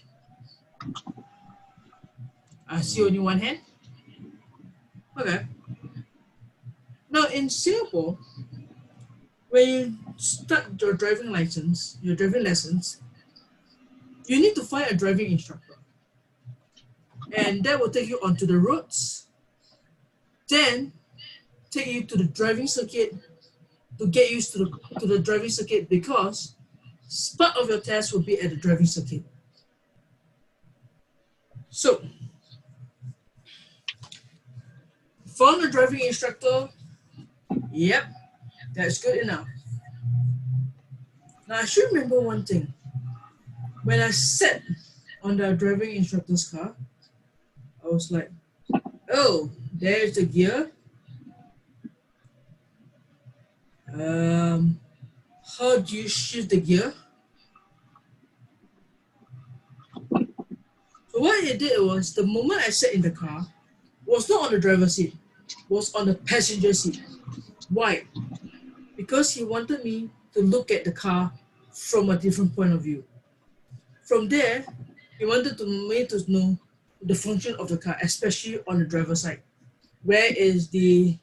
I see only one hand. Okay. Now in Singapore, when you start your driving lessons, you need to find a driving instructor. And that will take you onto the roads, then take you to the driving circuit to get used to the driving circuit, because part of your test will be at the driving circuit. So, found a driving instructor, yep, that's good enough. Now I should remember one thing. When I sat on the driving instructor's car, I was like, oh, there's the gear. How do you shift the gear? So what he did was, the moment I sat in the car, was not on the driver's seat, was on the passenger seat. Why? Because he wanted me to look at the car from a different point of view. From there, he wanted me to know the function of the car, especially on the driver's side. Where is the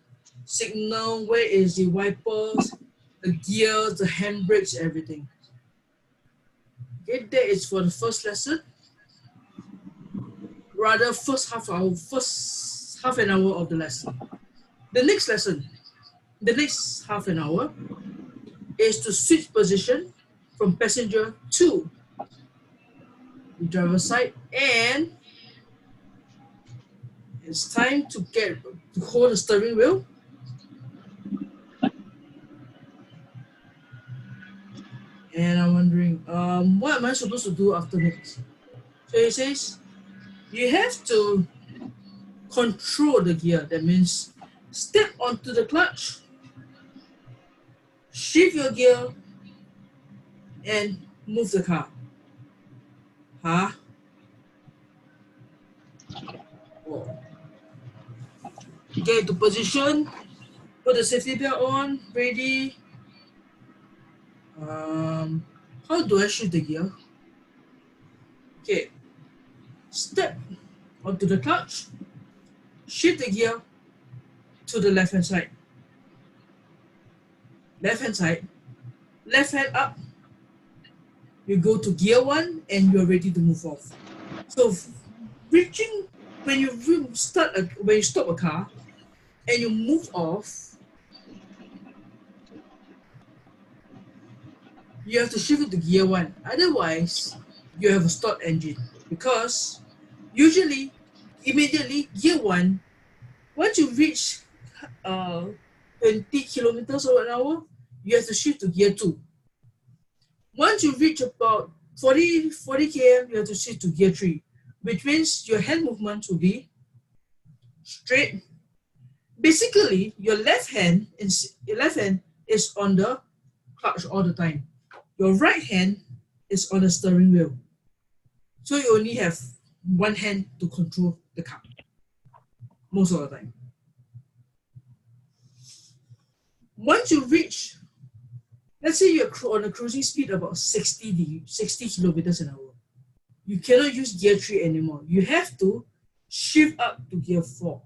signal? Where is the wipers, the gears, the handbrakes, everything. Okay, that is for the first lesson. Rather, first half an hour of the lesson. The next lesson, the next half an hour, is to switch position from passenger to the driver's side, and it's time to hold the steering wheel. And I'm wondering, what am I supposed to do after next? So he says, you have to control the gear. That means step onto the clutch, shift your gear, and move the car. Huh? Oh. Get into position, put the safety belt on, ready. How do I shift the gear? Okay. Step onto the clutch, shift the gear to the left hand side. Left hand side, left hand up. You go to gear 1 and you're ready to move off. So when you stop a car and you move off, you have to shift it to gear 1. Otherwise, you have a stalled engine, because usually, immediately, gear 1, once you reach 20 kilometers an hour, you have to shift to gear 2. Once you reach about 40 km, you have to shift to gear 3, which means your hand movement will be straight. Basically, your left hand is on the clutch all the time. Your right hand is on the steering wheel. So you only have one hand to control the car. most of the time. Once you reach, let's say you're on a cruising speed about 60 kilometers an hour, you cannot use gear 3 anymore. You have to shift up to gear 4.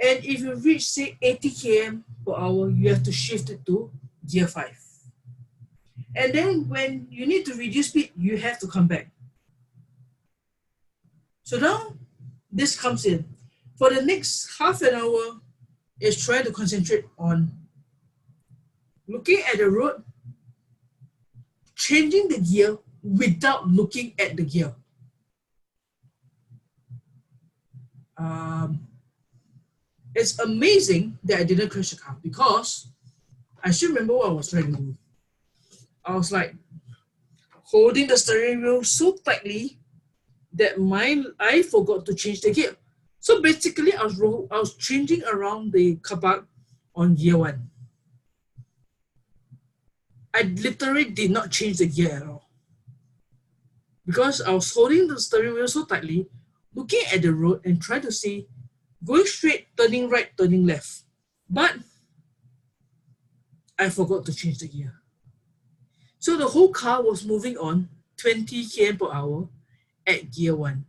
And if you reach, say, 80 km per hour, you have to shift it to gear 5. And then when you need to reduce speed, you have to come back. So now this comes in. For the next half an hour, is try to concentrate on looking at the road, changing the gear without looking at the gear. It's amazing that I didn't crash the car because I should remember what I was trying to do. I was like holding the steering wheel so tightly that I forgot to change the gear. So basically, I was changing around the car park on gear 1. I literally did not change the gear at all because I was holding the steering wheel so tightly, looking at the road and trying to see going straight, turning right, turning left. But I forgot to change the gear. So the whole car was moving on 20 km per hour at gear 1.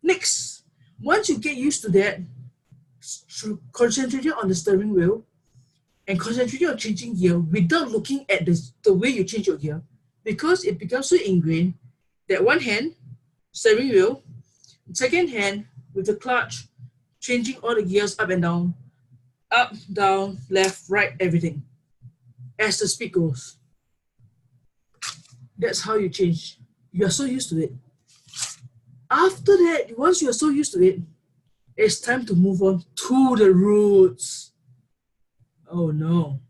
Next, once you get used to that, concentrating on the steering wheel and concentrating on changing gear without looking at the way you change your gear, because it becomes so ingrained that one hand, steering wheel, second hand with the clutch, changing all the gears up and down, up, down, left, right, everything, as the speed goes. That's how you change. You are so used to it. After that, once you are so used to it, it's time to move on to the roads. Oh no,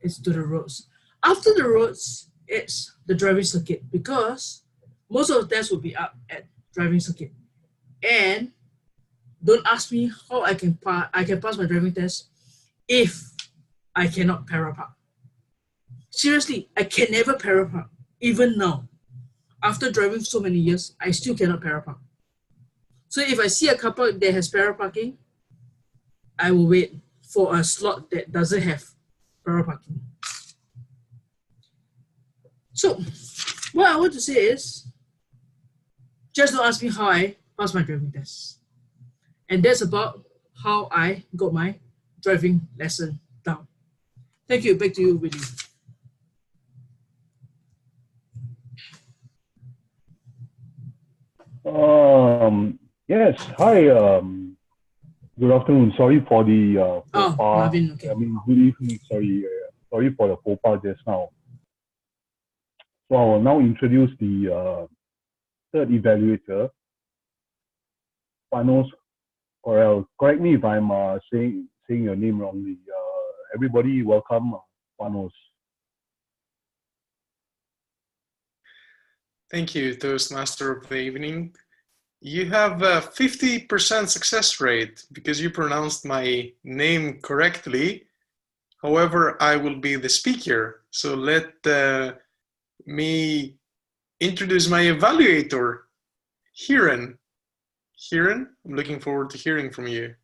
it's to the roads. After the roads, it's the driving circuit because most of the tests will be up at driving circuit. And don't ask me how I can pass my driving test if I cannot para-park. Seriously, I can never para-park. Even now, after driving so many years, I still cannot para-park. So if I see a car park that has para-parking, I will wait for a slot that doesn't have para-parking. So what I want to say is, just don't ask me how I passed my driving test. And that's about how I got my driving lesson down. Thank you. Back to you, Willie. Yes. Hi. Good afternoon. Sorry for the faux pas. Marvin, okay. I mean, good evening. Sorry. Sorry for the faux pas just now. So I will now introduce the third evaluator, Panos. Correct me if I'm saying your name wrongly. Everybody, welcome, Panos. Thank you, Toastmaster of the evening. You have a 50% success rate because you pronounced my name correctly. However, I will be the speaker. So let me introduce my evaluator, Hiran. Hiran, I'm looking forward to hearing from you.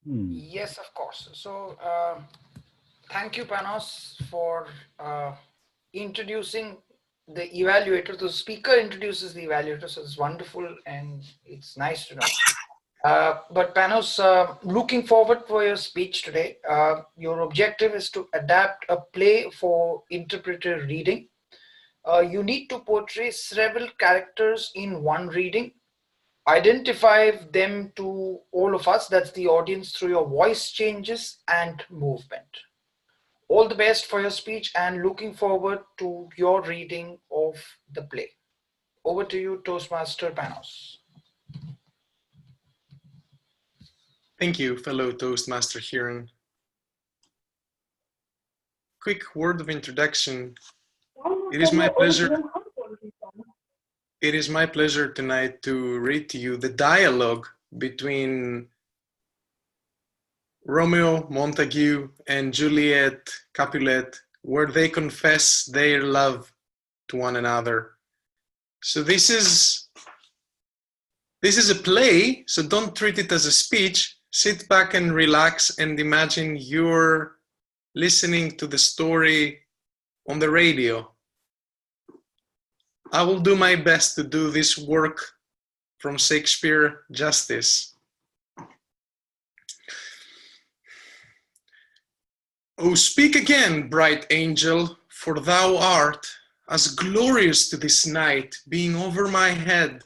Yes, of course. So thank you, Panos, for introducing the evaluator. The speaker introduces the evaluator, so it's wonderful and it's nice to know. But Panos, looking forward for your speech today. Your objective is to adapt a play for interpreter reading. You need to portray several characters in one reading. Identify them to all of us, that's the audience, through your voice changes and movement. All the best for your speech and looking forward to your reading of the play. Over to you, Toastmaster Panos. Thank you, fellow Toastmaster Hiran. Quick word of introduction. It is my pleasure tonight to read to you the dialogue between Romeo, Montague, and Juliet Capulet, where they confess their love to one another. So this is a play, so don't treat it as a speech. Sit back and relax and imagine you're listening to the story on the radio. I will do my best to do this work from Shakespeare justice. Oh, speak again, bright angel, for thou art as glorious to this night, being over my head,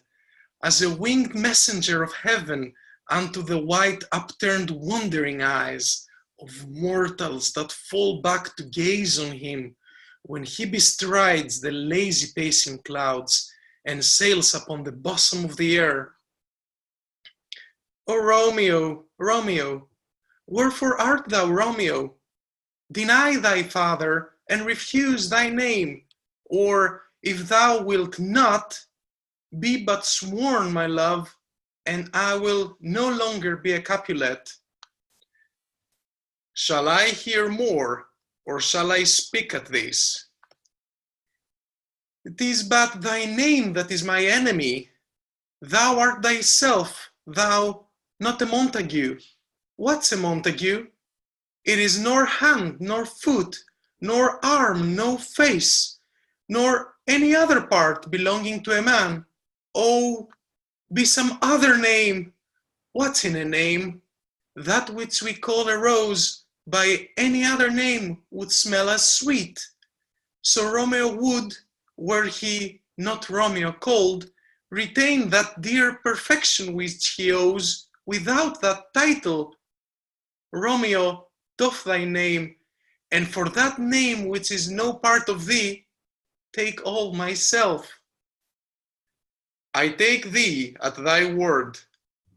as a winged messenger of heaven unto the white upturned wondering eyes of mortals that fall back to gaze on him when he bestrides the lazy pacing clouds and sails upon the bosom of the air. O Romeo, Romeo, wherefore art thou Romeo? Deny thy father and refuse thy name, or if thou wilt not, be but sworn, my love, and I will no longer be a Capulet. Shall I hear more, or shall I speak at this? It is but thy name that is my enemy. Thou art thyself, thou, not a Montague. What's a Montague? It is nor hand, nor foot, nor arm, no face, nor any other part belonging to a man. Oh, be some other name. What's in a name? That which we call a rose by any other name would smell as sweet. So Romeo would, were he not Romeo called, retain that dear perfection which he owes without that title. Romeo, doff thy name, and for that name which is no part of thee, take all myself. I take thee at thy word.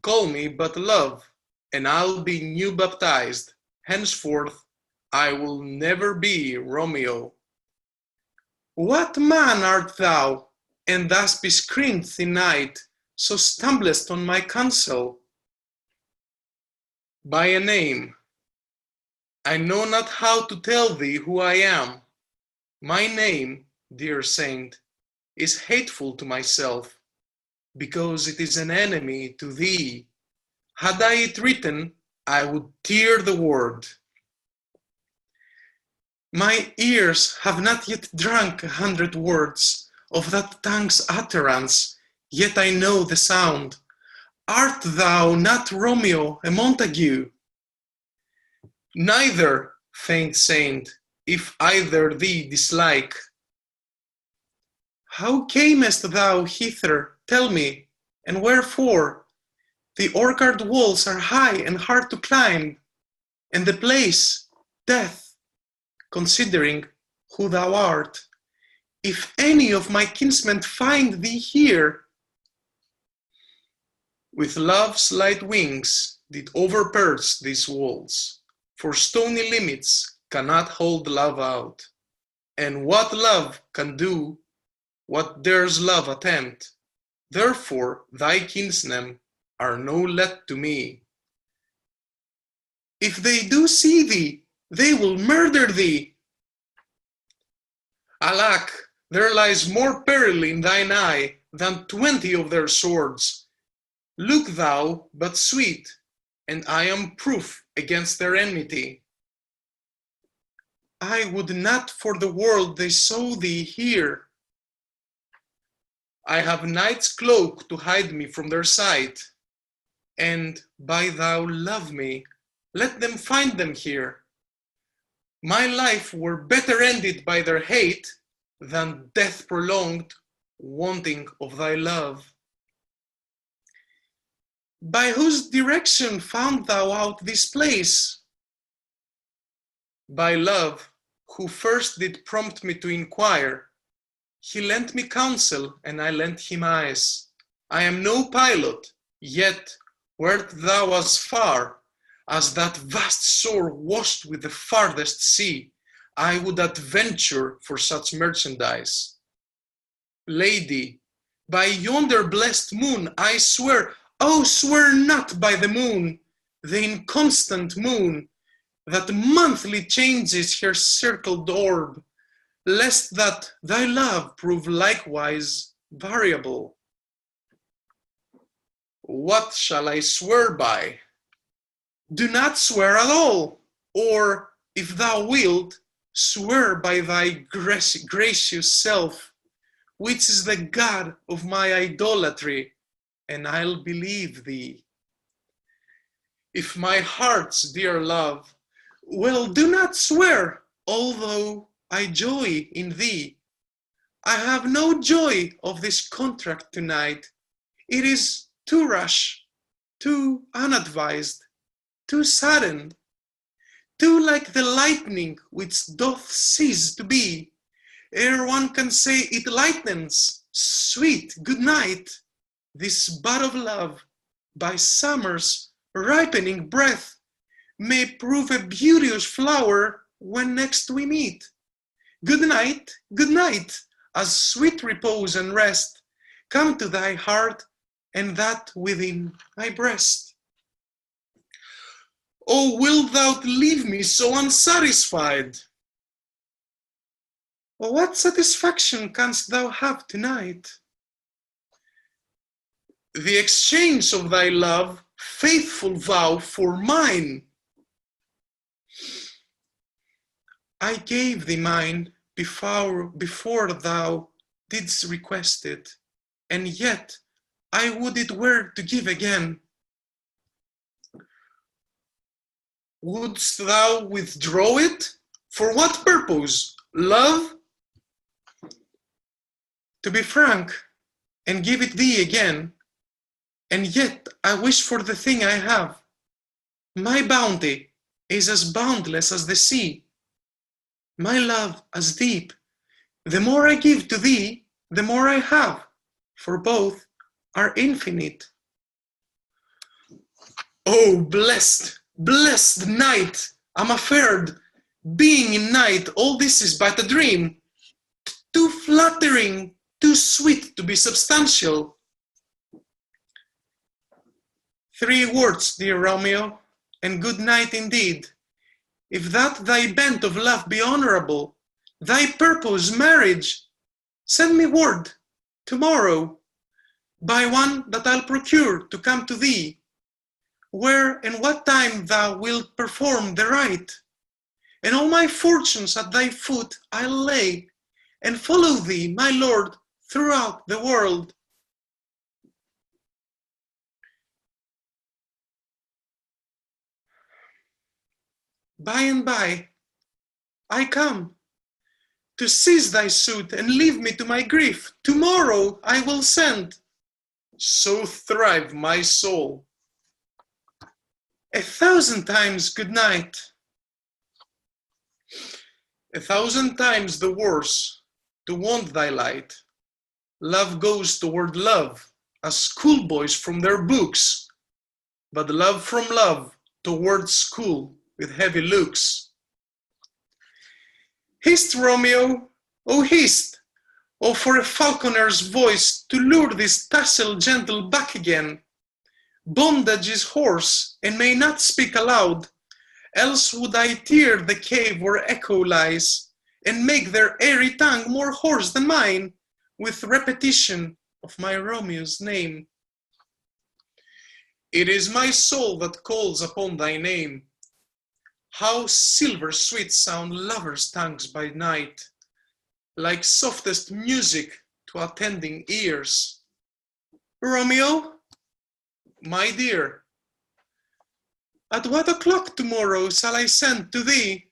Call me but love, and I'll be new baptized. Henceforth, I will never be Romeo. What man art thou, and thus bescreened in night, so stumblest on my counsel? By a name. I know not how to tell thee who I am. My name, dear saint, is hateful to myself, because it is an enemy to thee. Had I it written, I would tear the word. My ears have not yet drunk 100 words of that tongue's utterance, yet I know the sound. Art thou not Romeo, a Montague? Neither, faint saint, if either thee dislike. How camest thou hither, tell me, and wherefore? The orchard walls are high and hard to climb, and the place, death, considering who thou art. If any of my kinsmen find thee here, with love's light wings did overperch these walls, for stony limits cannot hold love out. And what love can do, what dares love attempt? Therefore thy kinsmen are no let to me. If they do see thee, they will murder thee. Alack, there lies more peril in thine eye than 20 of their swords. Look thou but sweet, and I am proof against their enmity. I would not for the world they saw thee here. I have night's cloak to hide me from their sight, and by thou love me, let them find them here. My life were better ended by their hate than death prolonged, wanting of thy love. By whose direction found thou out this place? By love, who first did prompt me to inquire. He lent me counsel, and I lent him eyes. I am no pilot, yet wert thou as far as that vast shore washed with the farthest sea, I would adventure for such merchandise. Lady, by yonder blessed moon, I swear, oh, swear not by the moon, the inconstant moon, that monthly changes her circled orb, lest that thy love prove likewise variable. What shall I swear by? Do not swear at all, or, if thou wilt, swear by thy gracious self, which is the God of my idolatry, and I'll believe thee. If my heart's dear love, well, do not swear, although I joy in thee. I have no joy of this contract tonight. It is too rash, too unadvised, too sudden, too like the lightning which doth cease to be, ere one can say it lightens. Sweet good night, this bud of love, by summer's ripening breath, may prove a beauteous flower when next we meet. Good night, as sweet repose and rest come to thy heart and that within my breast. Oh, wilt thou leave me so unsatisfied? Oh, what satisfaction canst thou have tonight? The exchange of thy love, faithful vow for mine. I gave thee mine before thou didst request it, and yet I would it were to give again. Wouldst thou withdraw it? For what purpose? Love? To be frank, and give it thee again, and yet I wish for the thing I have. My bounty is as boundless as the sea, my love as deep. The more I give to thee, the more I have, for both are infinite. Oh, blessed night, I'm afeard, being in night, all this is but a dream, too flattering, too sweet to be substantial. 3 words, dear Romeo, and good night indeed. If that thy bent of love be honorable, thy purpose marriage, send me word tomorrow by one that I'll procure to come to thee, where and what time thou wilt perform the rite, and all my fortunes at thy foot I'll lay, and follow thee, my lord, throughout the world. By and by, I come to seize thy suit and leave me to my grief. Tomorrow I will send. So thrive my soul. 1,000 times good night. 1,000 times the worse to want thy light. Love goes toward love, as schoolboys from their books, but love from love toward school with heavy looks. Hist, Romeo, oh hist, oh for a falconer's voice to lure this tassel gentle back again. Bondage is hoarse and may not speak aloud, else would I tear the cave where echo lies, and make their airy tongue more hoarse than mine, with repetition of my Romeo's name. It is my soul that calls upon thy name. How silver sweet sound lovers' tongues by night, like softest music to attending ears. Romeo, my dear, at what o'clock tomorrow shall I send to thee?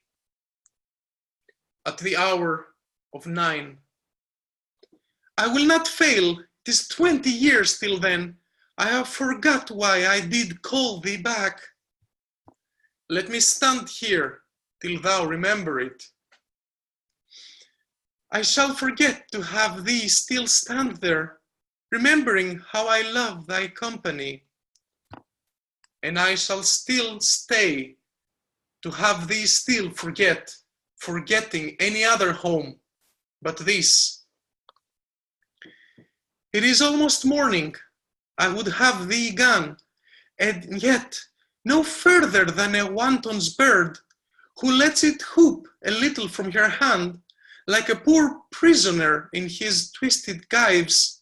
At the hour of 9. I will not fail, 'tis 20 years till then. I have forgot why I did call thee back. Let me stand here till thou remember it. I shall forget to have thee still stand there, remembering how I love thy company. And I shall still stay to have thee still forget, forgetting any other home but this. It is almost morning, I would have thee gone, and yet no further than a wanton's bird who lets it hoop a little from her hand, like a poor prisoner in his twisted gyves,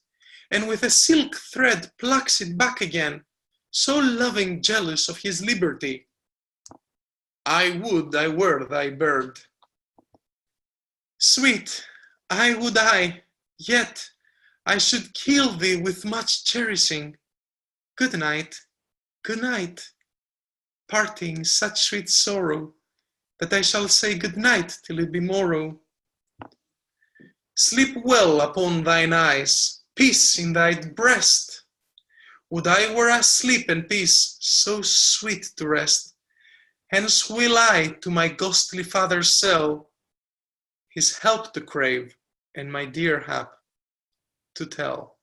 and with a silk thread plucks it back again, so loving jealous of his liberty. I would I were thy bird. Sweet, I would I, yet I should kill thee with much cherishing. Good night, good night. Parting such sweet sorrow, that I shall say good night till it be morrow. Sleep well upon thine eyes, peace in thy breast. Would I were asleep and peace, so sweet to rest. Hence will I to my ghostly father's cell, his help to crave, and my dear hap to tell.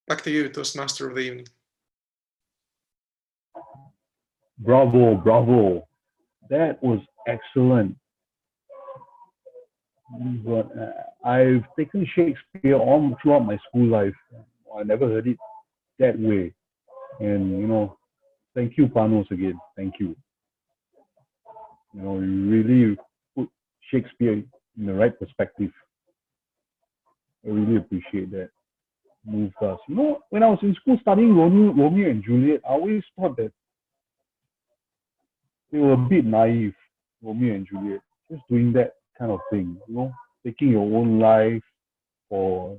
Back to you, Toastmaster of the evening. Bravo, bravo. That was excellent. But, I've taken Shakespeare all throughout my school life. I never heard it that way. And, you know, thank you, Panos, again. Thank you. You know, you really put Shakespeare in the right perspective. I really appreciate that. Moved us. You know, when I was in school studying Romeo and Juliet, I always thought that they were a bit naive, Romeo and Juliet. Just doing that kind of thing, you know, taking your own life for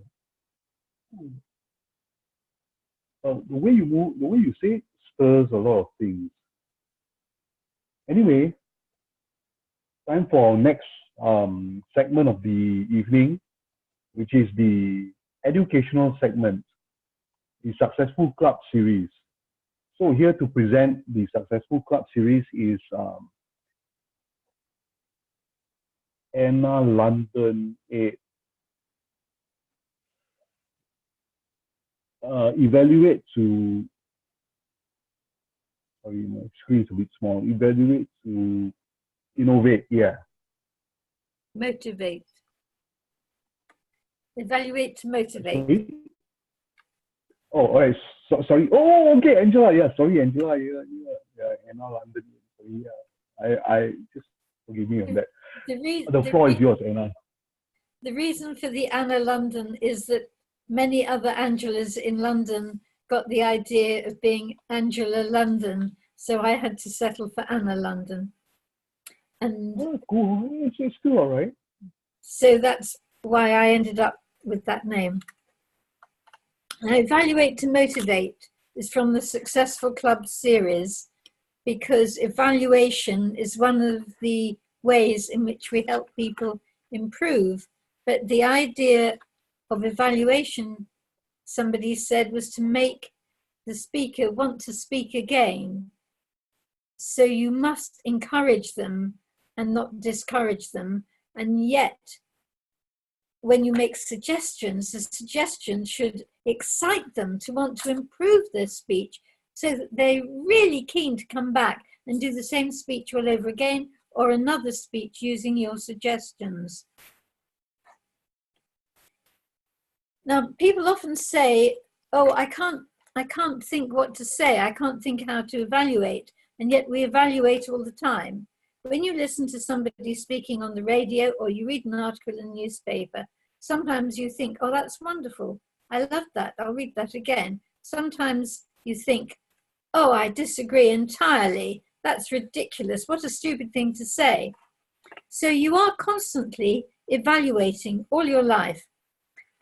the way you move, the way you say it stirs a lot of things. Anyway, time for our next segment of the evening, which is the educational segment, the Successful Club series. So here to present the Successful Club series is Anna London, evaluate to, sorry, my screen's a bit small, evaluate to innovate, yeah. Motivate. Evaluate to motivate. Sorry? Oh, all right, sorry. Oh, okay, Angela, yeah, sorry, Angela, yeah, Anna London, sorry, yeah. I just forgive me on that. The floor is yours, Anna. The reason for the Anna London is that many other Angelas in London got the idea of being Angela London, so I had to settle for Anna London. And cool, it's still all right. So that's why I ended up with that name. Now, Evaluate to Motivate is from the Successful Club series, because evaluation is one of the ways in which we help people improve. But the idea of evaluation, somebody said, was to make the speaker want to speak again. So you must encourage them and not discourage them. And yet, when you make suggestions, the suggestions should excite them to want to improve their speech, so that they're really keen to come back and do the same speech all over again, or another speech using your suggestions. Now, people often say, oh, I can't think what to say, I can't think how to evaluate, and yet we evaluate all the time. When you listen to somebody speaking on the radio or you read an article in a newspaper, sometimes you think, oh, that's wonderful, I love that, I'll read that again. Sometimes you think, oh, I disagree entirely, that's ridiculous, what a stupid thing to say. So you are constantly evaluating all your life.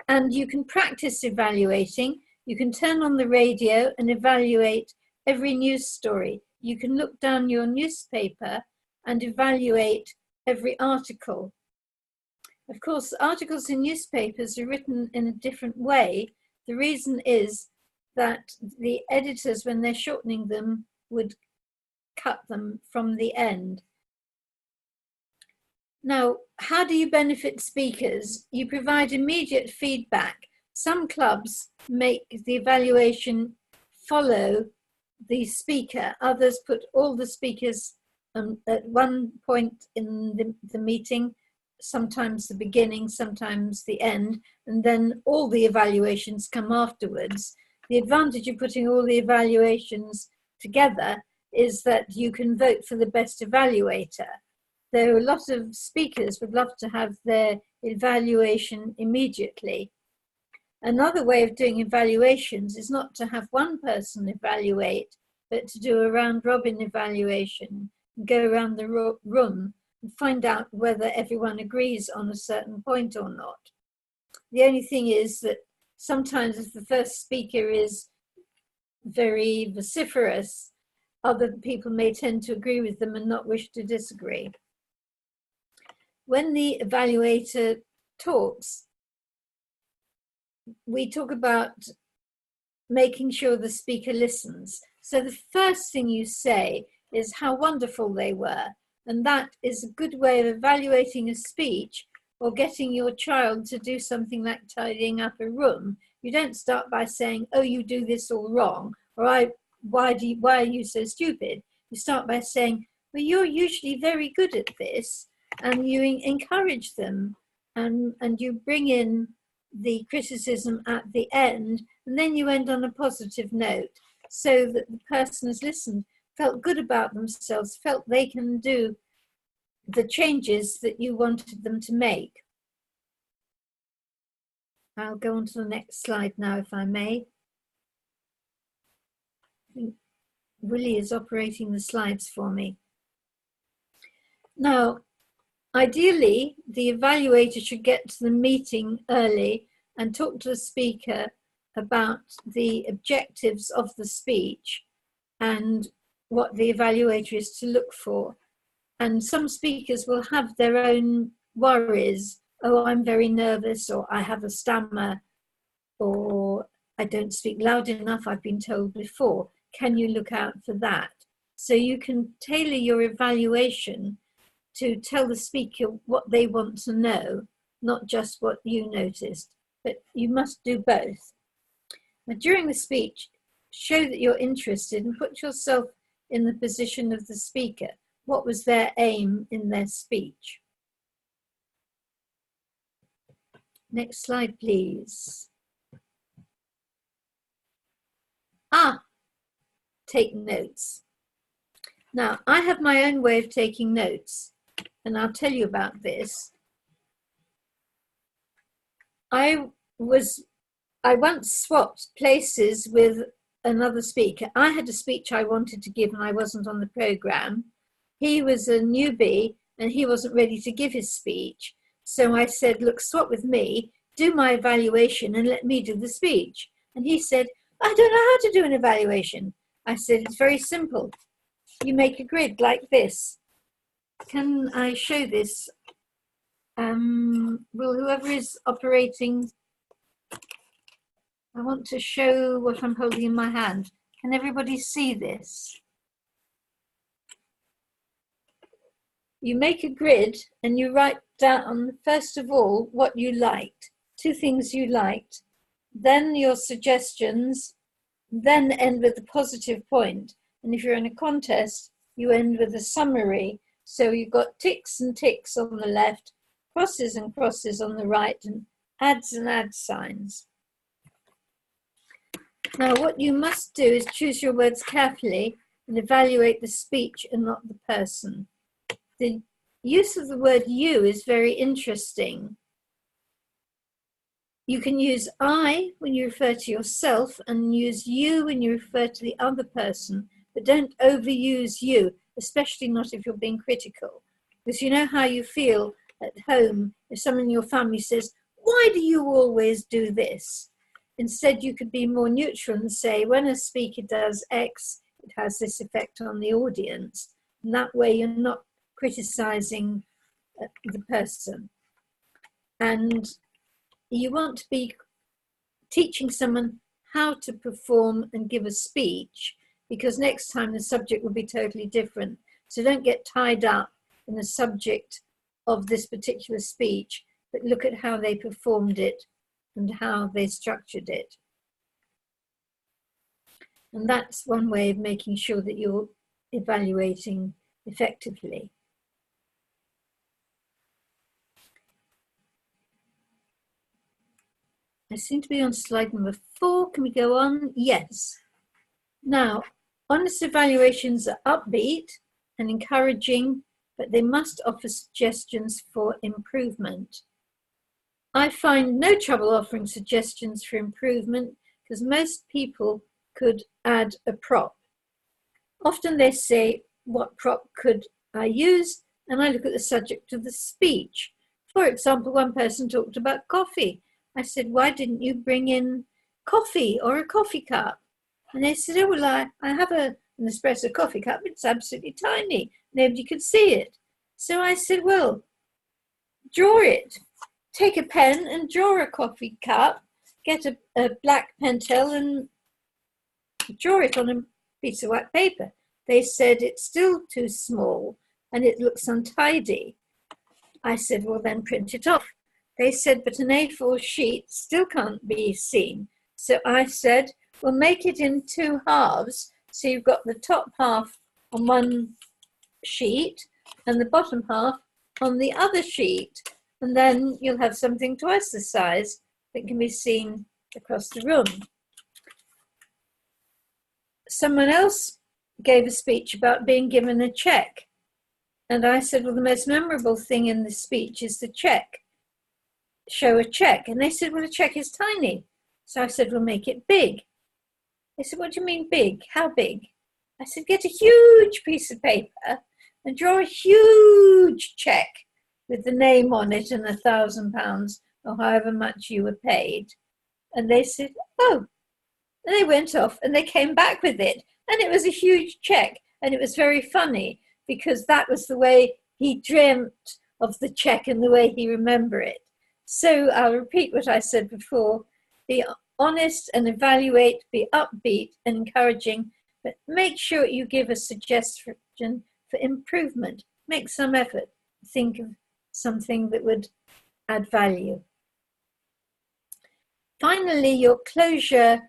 And you can practice evaluating. You can turn on the radio and evaluate every news story. You can look down your newspaper and evaluate every article. Of course, articles in newspapers are written in a different way. The reason is that the editors, when they're shortening them, would cut them from the end. Now, how do you benefit speakers? You provide immediate feedback. Some clubs make the evaluation follow the speaker. Others put all the speakers at one point in the meeting, sometimes the beginning, sometimes the end, and then all the evaluations come afterwards. The advantage of putting all the evaluations together is that you can vote for the best evaluator. Though a lot of speakers would love to have their evaluation immediately. Another way of doing evaluations is not to have one person evaluate, but to do a round-robin evaluation, go around the room and find out whether everyone agrees on a certain point or not. The only thing is that sometimes if the first speaker is very vociferous, other people may tend to agree with them and not wish to disagree. When the evaluator talks, we talk about making sure the speaker listens. So the first thing you say is how wonderful they were. And that is a good way of evaluating a speech or getting your child to do something like tidying up a room. You don't start by saying, oh, you do this all wrong, or why are you so stupid? You start by saying, well, you're usually very good at this, and you encourage them, and you bring in the criticism at the end, and then you end on a positive note so that the person has listened, felt good about themselves, felt they can do the changes that you wanted them to make. I'll go on to the next slide now, if I may. I think Willie is operating the slides for me. Now, ideally, the evaluator should get to the meeting early and talk to the speaker about the objectives of the speech and what the evaluator is to look for. And some speakers will have their own worries. Oh, I'm very nervous, or I have a stammer, or I don't speak loud enough, I've been told before. Can you look out for that? So you can tailor your evaluation to tell the speaker what they want to know, not just what you noticed, but you must do both. Now, during the speech, show that you're interested and put yourself in the position of the speaker. What was their aim in their speech? Next slide, please. Take notes. Now, I have my own way of taking notes, and I'll tell you about this. I once swapped places with another speaker. I had a speech I wanted to give and I wasn't on the program. He was a newbie and he wasn't ready to give his speech. So I said, look, swap with me, do my evaluation and let me do the speech. And he said, I don't know how to do an evaluation. I said, it's very simple. You make a grid like this. Can I show this? Will whoever is operating, I want to show what I'm holding in my hand. Can everybody see this? You make a grid and you write down, first of all, what you liked, 2 things you liked, then your suggestions, then end with a positive point. And if you're in a contest, you end with a summary. So you've got ticks and ticks on the left, crosses and crosses on the right, and adds signs. Now, what you must do is choose your words carefully and evaluate the speech and not the person. The use of the word you is very interesting. You can use I when you refer to yourself and use you when you refer to the other person, but don't overuse you, especially not if you're being critical. Because you know how you feel at home if someone in your family says, why do you always do this? Instead, you could be more neutral and say, when a speaker does X, it has this effect on the audience. And that way you're not criticizing the person. And you want to be teaching someone how to perform and give a speech, because next time the subject will be totally different. So don't get tied up in the subject of this particular speech, but look at how they performed it and how they structured it. And that's one way of making sure that you're evaluating effectively. I seem to be on slide number 4. Can we go on? Yes. Now, honest evaluations are upbeat and encouraging, but they must offer suggestions for improvement. I find no trouble offering suggestions for improvement because most people could add a prop. Often they say, what prop could I use? And I look at the subject of the speech. For example, one person talked about coffee. I said, why didn't you bring in coffee or a coffee cup? And they said, oh, well, I have an espresso coffee cup. It's absolutely tiny. Nobody could see it. So I said, well, draw it. Take a pen and draw a coffee cup. Get a black pentel and draw it on a piece of white paper. They said, it's still too small and it looks untidy. I said, well, then print it off. They said, but an A4 sheet still can't be seen. So I said, well, make it in 2 halves. So you've got the top half on one sheet and the bottom half on the other sheet. And then you'll have something twice the size that can be seen across the room. Someone else gave a speech about being given a check. And I said, well, the most memorable thing in the speech is the check. Show a check. And they said, well, a check is tiny. So I said, well, make it big. They said, what do you mean big? How big? I said, get a huge piece of paper and draw a huge check with the name on it and £1,000 or however much you were paid. And they said, oh. And they went off and they came back with it. And it was a huge check. And it was very funny because that was the way he dreamt of the check and the way he remembered it. So I'll repeat what I said before. Be honest and evaluate, be upbeat and encouraging, but make sure you give a suggestion for improvement. Make some effort. Think of something that would add value. Finally, your closure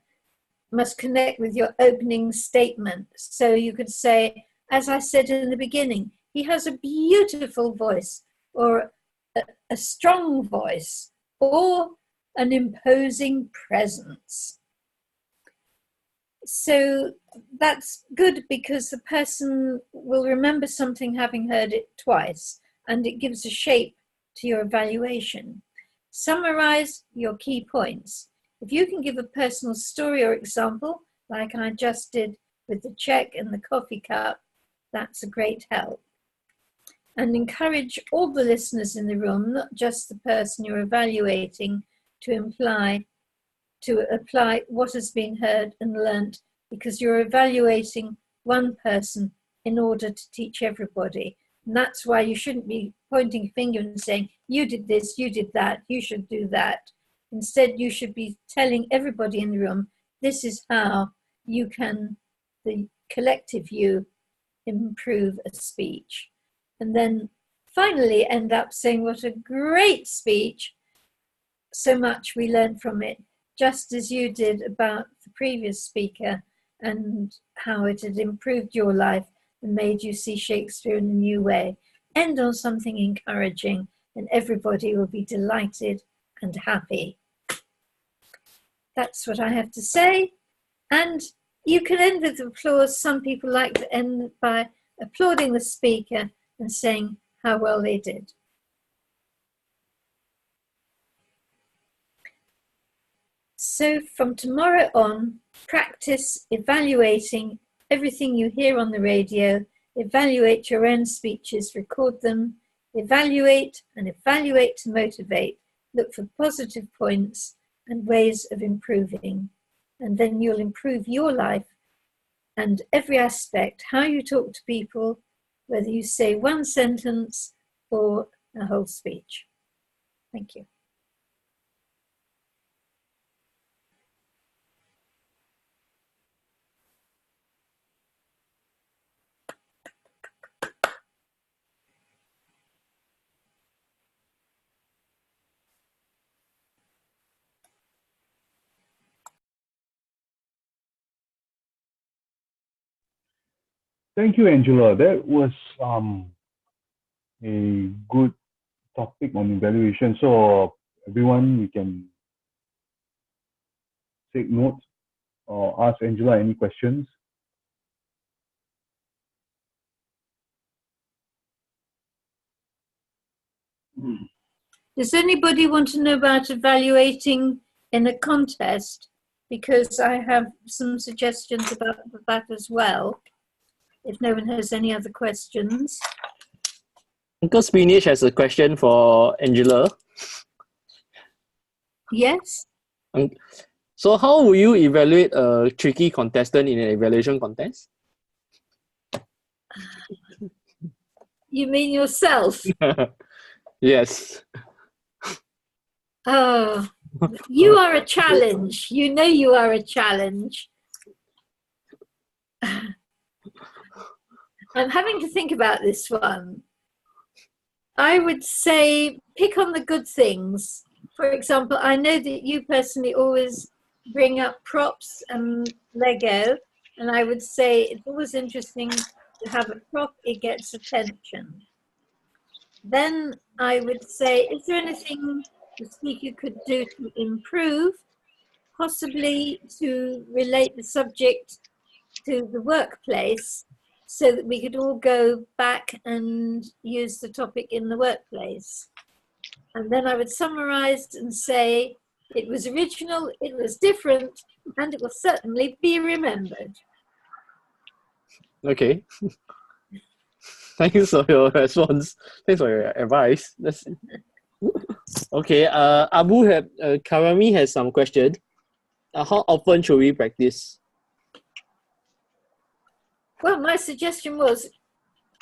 must connect with your opening statement. So you could say, as I said in the beginning, he has a beautiful voice, or a strong voice, or an imposing presence. So that's good because the person will remember something having heard it twice, and it gives a shape to your evaluation. Summarize your key points. If you can give a personal story or example, like I just did with the check and the coffee cup, that's a great help. And encourage all the listeners in the room, not just the person you're evaluating, to apply what has been heard and learnt, because you're evaluating one person in order to teach everybody. And that's why you shouldn't be pointing a finger and saying, you did this, you did that, you should do that. Instead, you should be telling everybody in the room, this is how you can, the collective you, improve a speech. And then finally end up saying, what a great speech. So much we learned from it, just as you did about the previous speaker and how it had improved your life and made you see Shakespeare in a new way. End on something encouraging and everybody will be delighted and happy. That's what I have to say. And you can end with applause. Some people like to end by applauding the speaker and saying how well they did. So from tomorrow on, practice evaluating everything you hear on the radio, evaluate your own speeches, record them, evaluate and evaluate to motivate, look for positive points and ways of improving. And then you'll improve your life and every aspect, how you talk to people, whether you say one sentence or a whole speech. Thank you. Thank you, Angela. That was a good topic on evaluation. So everyone, we can take notes or ask Angela any questions. Does anybody want to know about evaluating in a contest? Because I have some suggestions about that as well, if no one has any other questions. Uncle Spinach has a question for Angela. Yes? So how will you evaluate a tricky contestant in an evaluation contest? You mean yourself? Yes. Oh, you are a challenge. You know you are a challenge. I'm having to think about this one. I would say pick on the good things. For example, I know that you personally always bring up props and Lego, and I would say it's always interesting to have a prop, it gets attention. Then I would say, is there anything the speaker could do to improve, possibly to relate the subject to the workplace so that we could all go back and use the topic in the workplace? And then I would summarize and say, it was original, it was different, and it will certainly be remembered. Okay. Thanks for your response. Thanks for your advice. Okay. Karami has some question. How often should we practice? Well, my suggestion was,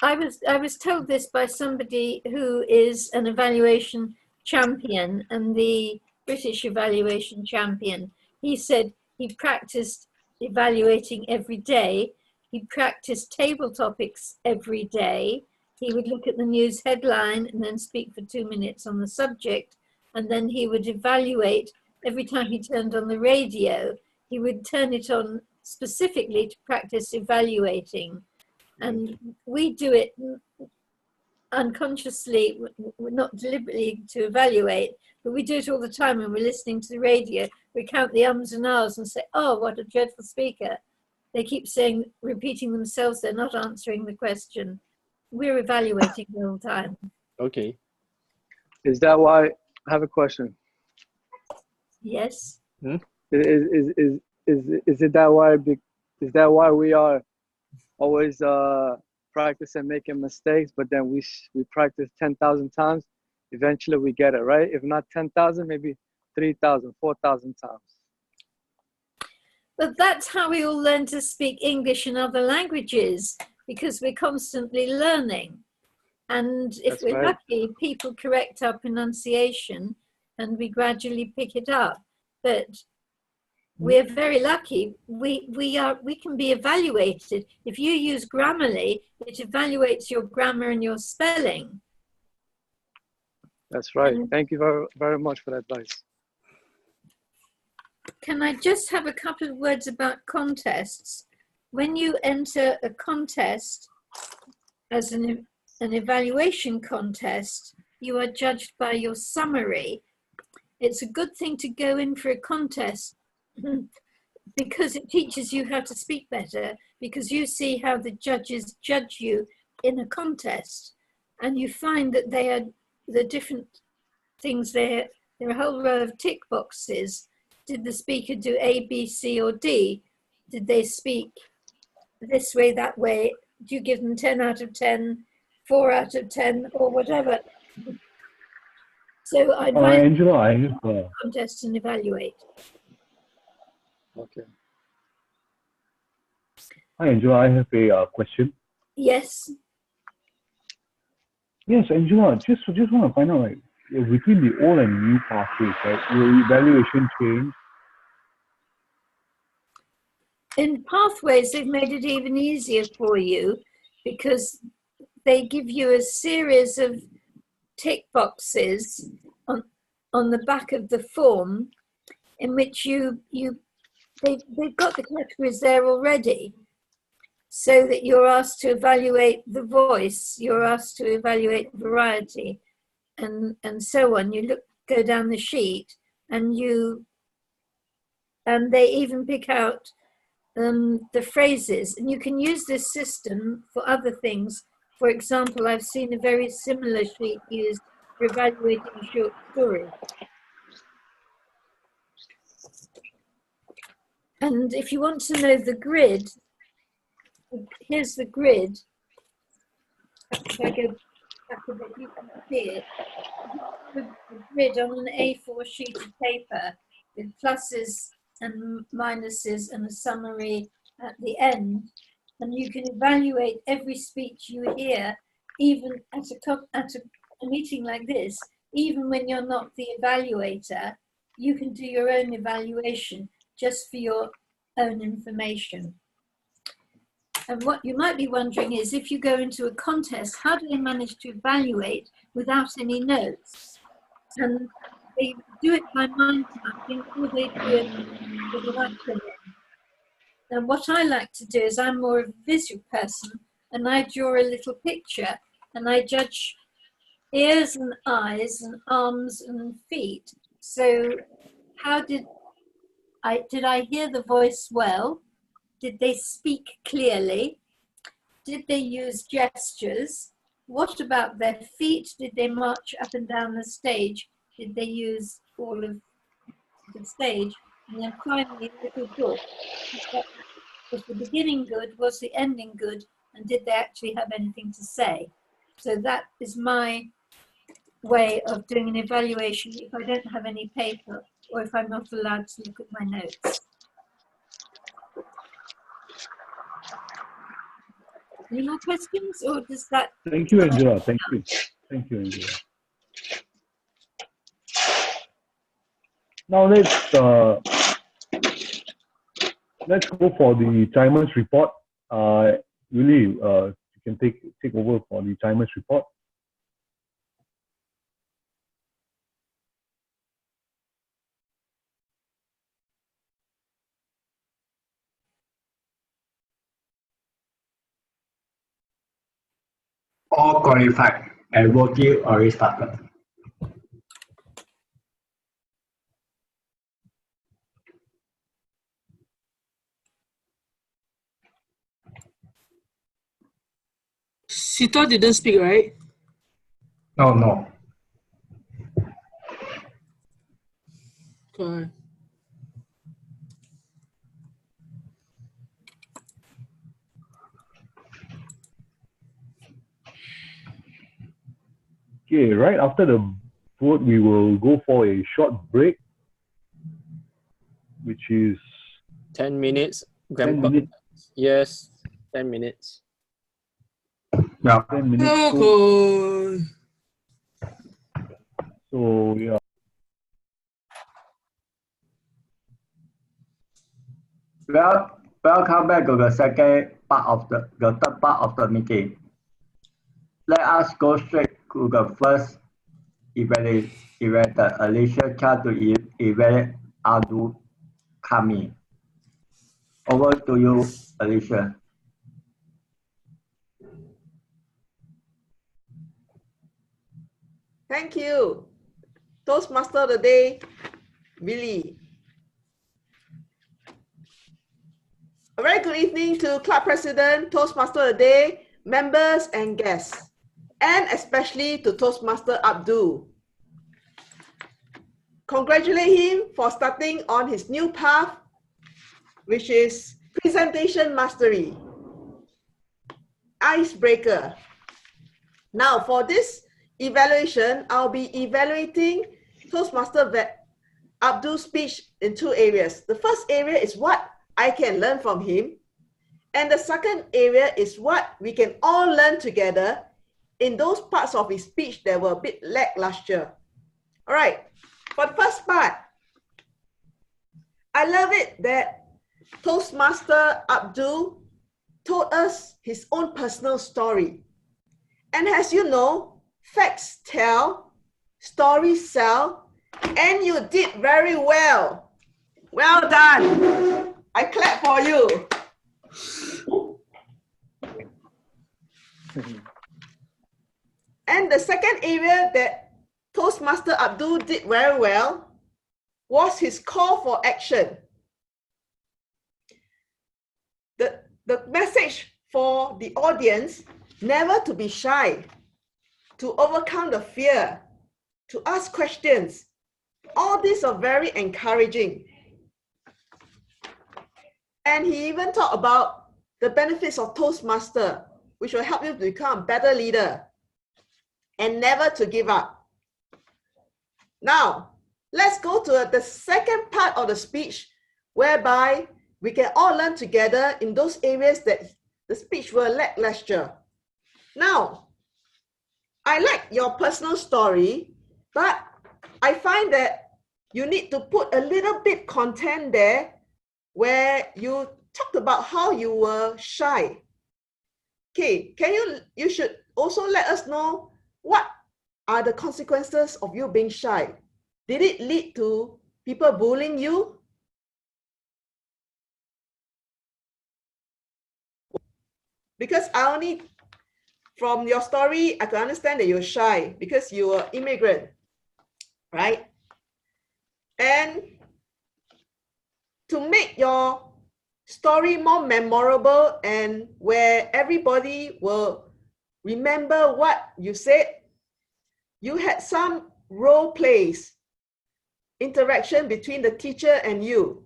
I was told this by somebody who is an evaluation champion and the British evaluation champion. He said he practiced evaluating every day. He practiced table topics every day. He would look at the news headline and then speak for 2 minutes on the subject. And then he would evaluate every time he turned on the radio. He would turn it on specifically to practice evaluating. And we do it unconsciously, not deliberately to evaluate, but we do it all the time when we're listening to the radio. We count the ums and ahs and say, oh, what a dreadful speaker. They keep saying, repeating themselves, they're not answering the question. We're evaluating the whole time. Okay. Is that why, I have a question. Yes. Is it that why, is that why we are always practicing making mistakes, but then we practice 10,000 times, eventually we get it, right? If not 10,000, maybe 3,000, 4,000 times. But that's how we all learn to speak English and other languages, because we're constantly learning. And if That's we're right. lucky, people correct our pronunciation and we gradually pick it up. But we're very lucky. We can be evaluated. If you use Grammarly, it evaluates your grammar and your spelling. That's right. Thank you very, very much for that advice. Can I just have a couple of words about contests? When you enter a contest as an evaluation contest, you are judged by your summary. It's a good thing to go in for a contest because it teaches you how to speak better, because you see how the judges judge you in a contest, and you find that they are the different things there. There are a whole row of tick boxes. Did the speaker do A, B, C, or D? Did they speak this way, that way? Do you give them 10 out of 10, 4 out of 10, or whatever? So I advise Angela, I have contest and evaluate. Okay. Hi, Angela. I have a question. Yes. Yes, Angela. Just want to find out, like, between the old and new pathways, right? Will evaluation change? In Pathways, they've made it even easier for you because they give you a series of tick boxes on the back of the form in which they've got the categories there already, so that you're asked to evaluate the voice, you're asked to evaluate variety, and so on. You go down the sheet and you and they even pick out the phrases, and you can use this system for other things. For example, I've seen a very similar sheet used for evaluating a short story. And if you want to know the grid, here's the grid. If I go back a bit, you can see it. The grid on an A4 sheet of paper with pluses and minuses and a summary at the end. And you can evaluate every speech you hear, even at a meeting like this. Even when you're not the evaluator, you can do your own evaluation just for your own information. And what you might be wondering is, if you go into a contest, how do they manage to evaluate without any notes? And they do it by mind mapping, or they do it with an acronym. And what I like to do is, I'm more of a visual person, and I draw a little picture, and I judge ears and eyes and arms and feet. So how did I hear the voice well? Did they speak clearly? Did they use gestures? What about their feet? Did they march up and down the stage? Did they use all of the stage? And then finally, a little book. Was the beginning good? Was the ending good? And did they actually have anything to say? So that is my way of doing an evaluation if I don't have any paper, or if I'm not allowed to look at my notes. Any more questions, or does that? Thank you, Angela. Thank you. Thank you, Angela. Now let's go for the timers report. Really, you can take over for the timers report. All qualified and working already started. Sita didn't speak, right? No. Okay. Okay, right after the vote, we will go for a short break, which is 10 minutes. 10 minutes. Yes, 10 minutes. Yeah. 10 minutes. Okay. So yeah. Welcome back to the second part of the third part of the meeting. Let us go straight to the first evaluator, Alicia, Chia, to evaluate Abdul Kami. Over to you, Alicia. Thank you. Toastmaster of the day, Billy. A very good evening to Club President, Toastmaster of the day, members and guests, and especially to Toastmaster Abdul. Congratulate him for starting on his new path, which is presentation mastery, icebreaker. Now for this evaluation, I'll be evaluating Toastmaster Abdul's speech in two areas. The first area is what I can learn from him, and the second area is what we can all learn together in those parts of his speech that were a bit lackluster. All right, for the first part, I love it that Toastmaster Abdul told us his own personal story. And as you know, facts tell, stories sell, and you did very well. Well done. I clap for you. And the second area that Toastmaster Abdul did very well was his call for action. the message for the audience, never to be shy, to overcome the fear, to ask questions. All these are very encouraging. And he even talked about the benefits of Toastmaster, which will help you to become a better leader and never to give up. Now, let's go to the second part of the speech, whereby we can all learn together in those areas that the speech will lackluster. Now, I like your personal story, but I find that you need to put a little bit content there where you talked about how you were shy. Okay, you should also let us know what are the consequences of you being shy. Did it lead to people bullying you? Because from your story, I can understand that you're shy because you were immigrant, right? And to make your story more memorable and where everybody will remember what you said, you had some role plays, interaction between the teacher and you.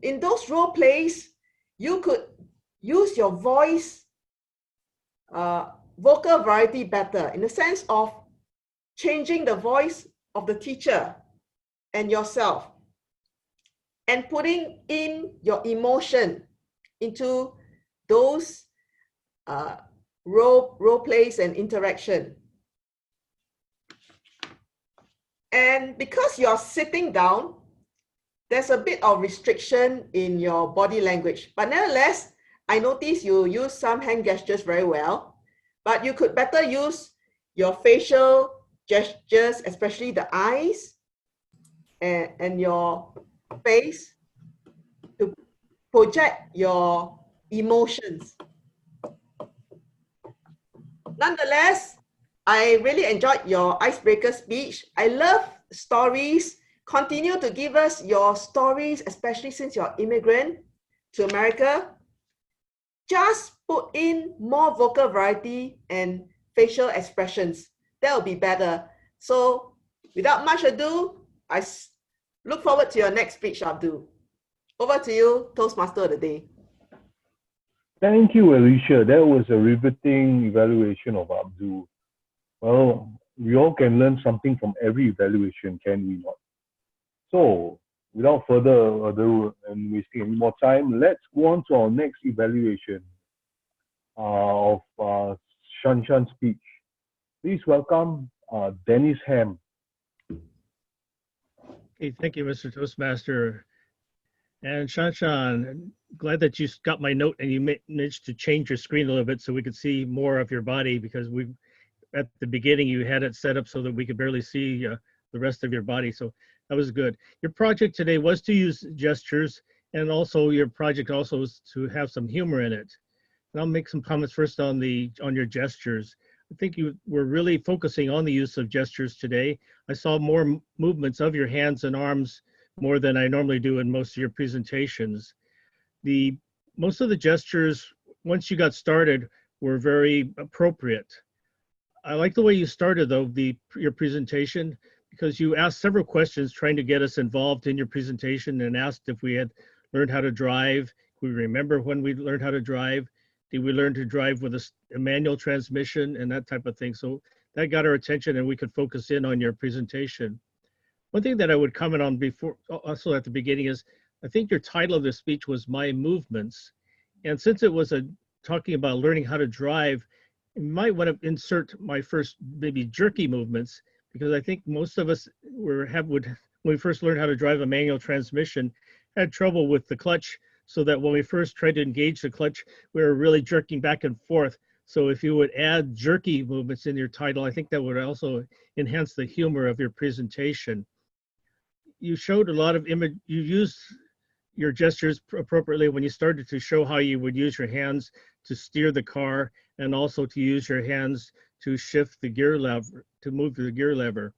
In those role plays, you could use your voice, vocal variety better, in the sense of changing the voice of the teacher and yourself, and putting in your emotion into those role plays and interaction. And because you're sitting down, there's a bit of restriction in your body language. But nevertheless, I notice you use some hand gestures very well, but you could better use your facial gestures, especially the eyes and your face, to project your emotions. Nonetheless, I really enjoyed your icebreaker speech. I love stories. Continue to give us your stories, especially since you're immigrant to America. Just put in more vocal variety and facial expressions. That will be better. So without much ado, I look forward to your next speech, Abdul. Over to you, Toastmaster of the Day. Thank you, Alicia. That was a riveting evaluation of Abdul. Well, we all can learn something from every evaluation, can we not? So, without further ado and wasting any more time, let's go on to our next evaluation of Shanshan's speech. Please welcome Dennis Ham. Okay, thank you, Mr. Toastmaster. And Shanshan, glad that you got my note and you managed to change your screen a little bit so we could see more of your body, because at the beginning you had it set up so that we could barely see the rest of your body. So that was good. Your project today was to use gestures, and also your project also was to have some humor in it. And I'll make some comments first on your gestures. I think you were really focusing on the use of gestures today. I saw more movements of your hands and arms more than I normally do in most of your presentations. Most of the gestures, once you got started, were very appropriate. I like the way you started though, your presentation, because you asked several questions trying to get us involved in your presentation, and asked if we had learned how to drive. We remember when we learned how to drive. Did we learn to drive with a manual transmission and that type of thing? So that got our attention and we could focus in on your presentation. One thing that I would comment on before, also at the beginning, is I think your title of the speech was My Movements. And since it was talking about learning how to drive, you might want to insert my first maybe jerky movements, because I think most of us when we first learned how to drive a manual transmission, had trouble with the clutch, so that when we first tried to engage the clutch, we were really jerking back and forth. So if you would add jerky movements in your title, I think that would also enhance the humor of your presentation. You showed a lot of you used your gestures appropriately when you started to show how you would use your hands to steer the car, and also to use your hands to shift the gear lever, to move the gear lever.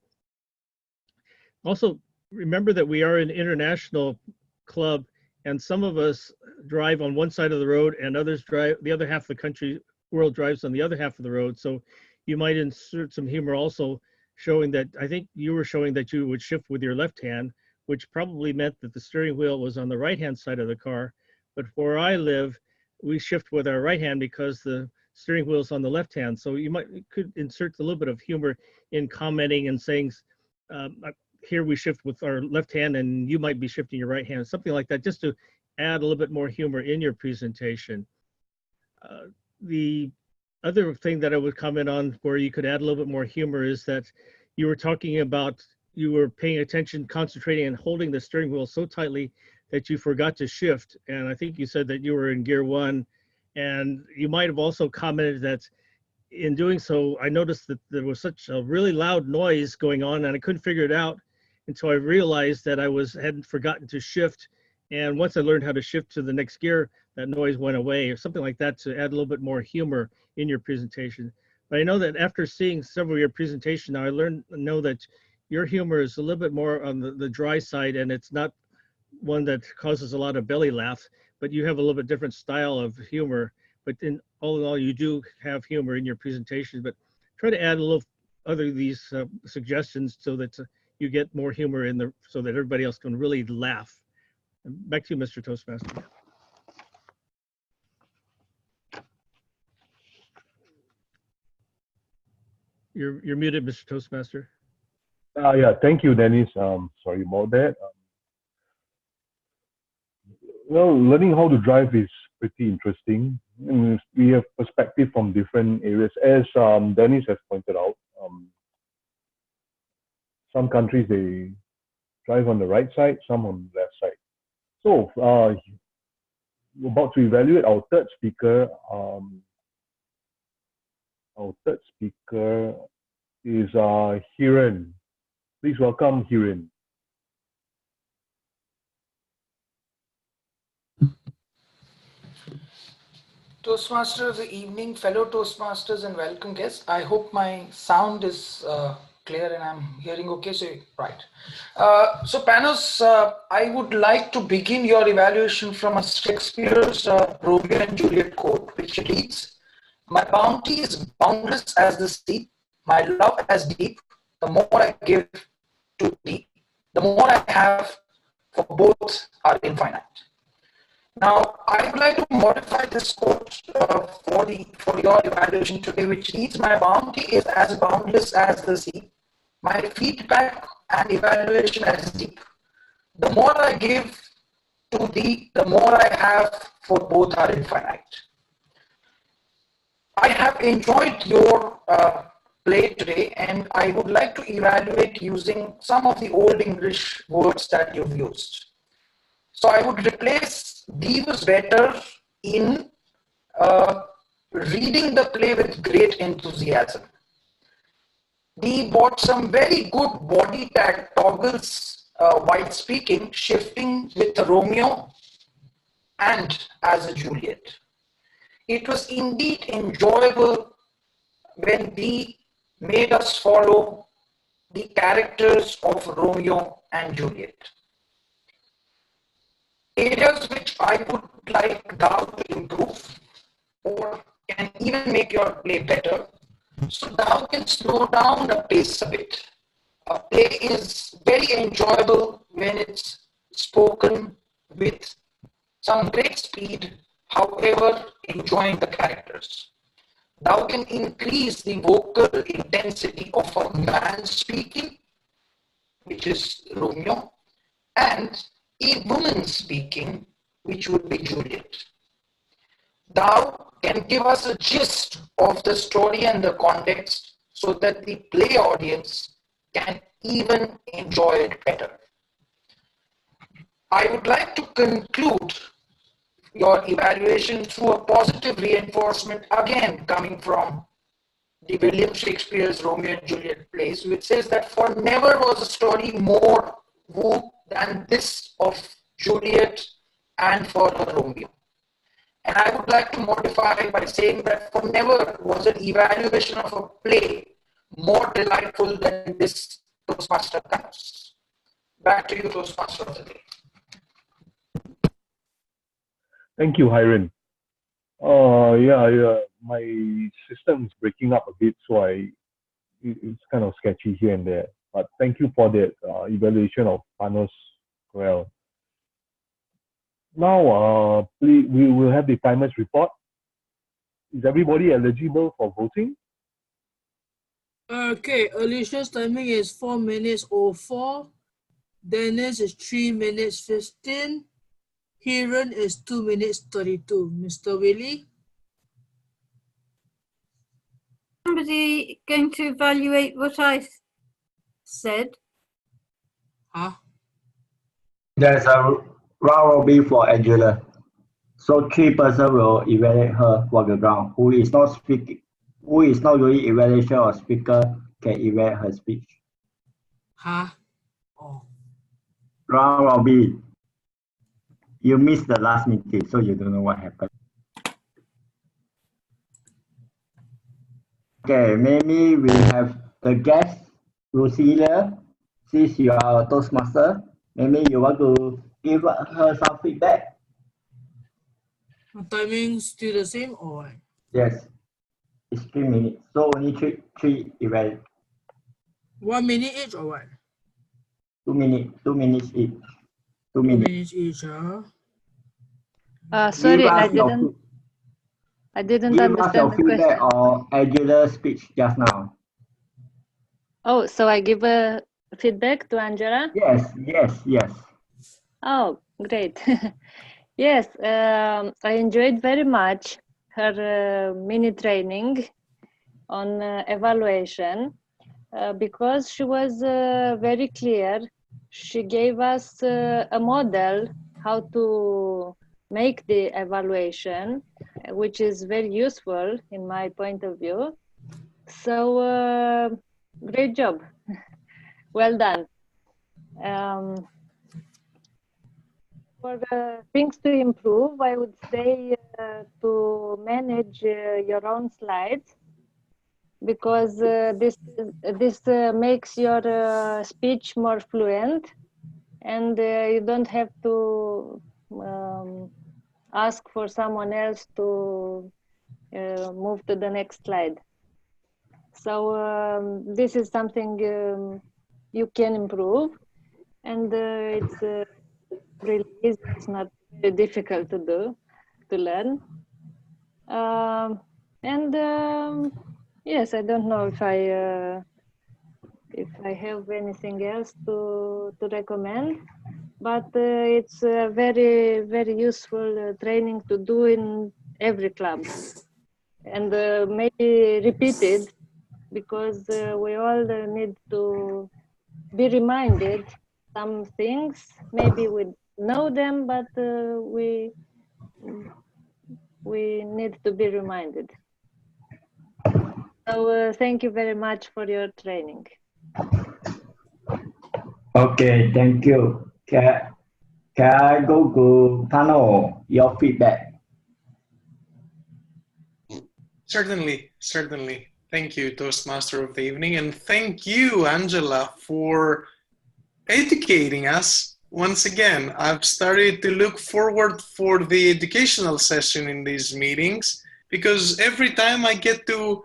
Also, remember that we are an international club, And some of us drive on one side of the road and others drive, the other half of the world drives on the other half of the road. So you might insert some humor also, showing that, I think you were showing that you would shift with your left hand, which probably meant that the steering wheel was on the right-hand side of the car. But where I live, we shift with our right hand because the steering wheel is on the left hand. So you could insert a little bit of humor in commenting and saying, here we shift with our left hand and you might be shifting your right hand, something like that, just to add a little bit more humor in your presentation. The other thing that I would comment on where you could add a little bit more humor is that you were talking about, you were paying attention, concentrating and holding the steering wheel so tightly that you forgot to shift. And I think you said that you were in gear 1, and you might have also commented that in doing so, I noticed that there was such a really loud noise going on and I couldn't figure it out until I realized that I hadn't forgotten to shift. And once I learned how to shift to the next gear, that noise went away, or something like that, to add a little bit more humor in your presentation. But I know that after seeing several of your presentation now, I know that your humor is a little bit more on the dry side, and it's not one that causes a lot of belly laughs, but you have a little bit different style of humor. But all in all, you do have humor in your presentation, but try to add a little other these suggestions so that you get more humor in so that everybody else can really laugh. And back to you, Mr. Toastmaster. You're muted, Mr. Toastmaster. Yeah, thank you, Dennis. Sorry about that. Well, learning how to drive is pretty interesting. And we have perspective from different areas. As Dennis has pointed out, some countries, they drive on the right side, some on the left side. So, we're about to evaluate our third speaker. Our third speaker is Hiren. Please welcome Hiren. Toastmasters of the evening, fellow Toastmasters and welcome guests. I hope my sound is clear and I'm hearing okay. So, right. So Panos, I would like to begin your evaluation from a Shakespeare's Romeo and Juliet quote, which reads, "My bounty is boundless as the sea, my love as deep. The more I give to thee, the more I have, for both are infinite." Now, I would like to modify this quote for your evaluation today, which reads, "My bounty is as boundless as the sea, my feedback and evaluation as deep. The more I give to thee, the more I have, for both are infinite." I have enjoyed your play today, and I would like to evaluate using some of the old English words that you've used. So I would replace "thee was better" in reading the play with great enthusiasm. "Thee bought some very good body toggles while speaking, shifting with a Romeo and as a Juliet. It was indeed enjoyable when thee made us follow the characters of Romeo and Juliet. Areas which I would like thou to improve or can even make your play better, so thou can slow down the pace a bit. A play is very enjoyable when it's spoken with some great speed, however enjoying the characters. Thou can increase the vocal intensity of a man speaking, which is Romeo, and a woman speaking, which would be Juliet. Thou can give us a gist of the story and the context so that the play audience can even enjoy it better. I would like to conclude your evaluation through a positive reinforcement, again coming from the William Shakespeare's Romeo and Juliet plays, which says that for never was a story more woo than this of Juliet and for Romeo. And I would like to modify by saying that for never was an evaluation of a play more delightful than this Toastmaster Panos. Back to you, Toastmaster of the day. Thank you, Hiram. My system is breaking up a bit, so it's kind of sketchy here and there. But thank you for that evaluation of Panos. Well, now we will have the timers report. Is everybody eligible for voting? Okay, Alicia's timing is 4 minutes 04. Dennis is 3 minutes 15. Hiran is 2 minutes 32. Mr. Willie? Somebody going to evaluate what I said? Huh? There's a round robin for Angela. So 3 persons will evaluate her for the ground. Who is not speaking, who is not doing evaluation or speaker can evaluate her speech. Huh? Oh. Round robin. You missed the last meeting, so you don't know what happened. Okay, maybe we have the guest, Lucia. Since you are a Toastmaster, maybe you want to give her some feedback? Timing still the same or what? Yes, it's 3 minutes. So only three events. 1 minute each or what? 2 minutes. 2 minutes each. 2 2 minutes. minutes each, huh? Sorry, Give us I didn't Give us understand your the feedback question. on Angela's speech just now. Oh, so I give a feedback to Angela? Yes. Oh, great. Yes, I enjoyed very much her mini training on evaluation because she was very clear. She gave us a model how to make the evaluation, which is very useful in my point of view. So great job. Well done. For things to improve, I would say to manage your own slides, because this makes your speech more fluent, and you don't have to ask for someone else to move to the next slide. So this is something you can improve, and it's really easy. It's not very difficult to do, to learn. Yes, I don't know if I have anything else to recommend, but it's a very, very useful training to do in every club, and maybe repeated, because we all need to be reminded some things. Maybe we know them, but we need to be reminded. So thank you very much for your training. Okay, thank you. Can I go to Panos, your feedback? Certainly. Thank you, Toastmaster of the evening, and thank you, Angela, for educating us. Once again, I've started to look forward for the educational session in these meetings, because every time I get to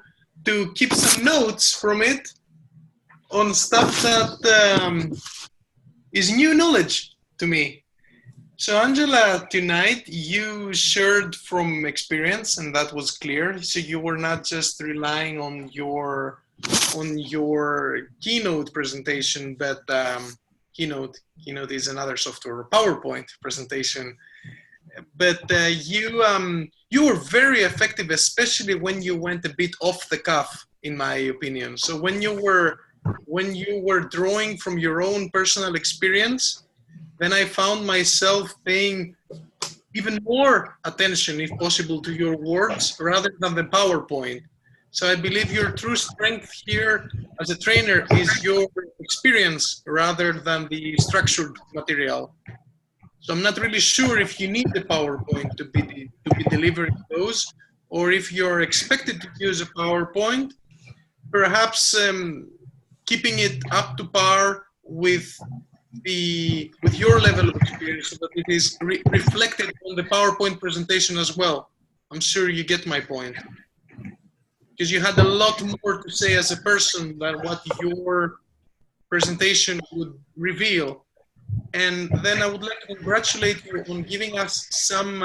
keep some notes from it on stuff that is new knowledge to me. So Angela, tonight you shared from experience, and that was clear. So you were not just relying on your keynote presentation, but keynote is another software, PowerPoint presentation. But you were very effective, especially when you went a bit off the cuff, in my opinion. So when you were drawing from your own personal experience, then I found myself paying even more attention, if possible, to your words rather than the PowerPoint. So I believe your true strength here as a trainer is your experience rather than the structured material. So I'm not really sure if you need the PowerPoint to be delivering those, or if you're expected to use a PowerPoint, perhaps keeping it up to par with with your level of experience so that it is reflected on the PowerPoint presentation as well. I'm sure you get my point. Because you had a lot more to say as a person than what your presentation would reveal. And then I would like to congratulate you on giving us some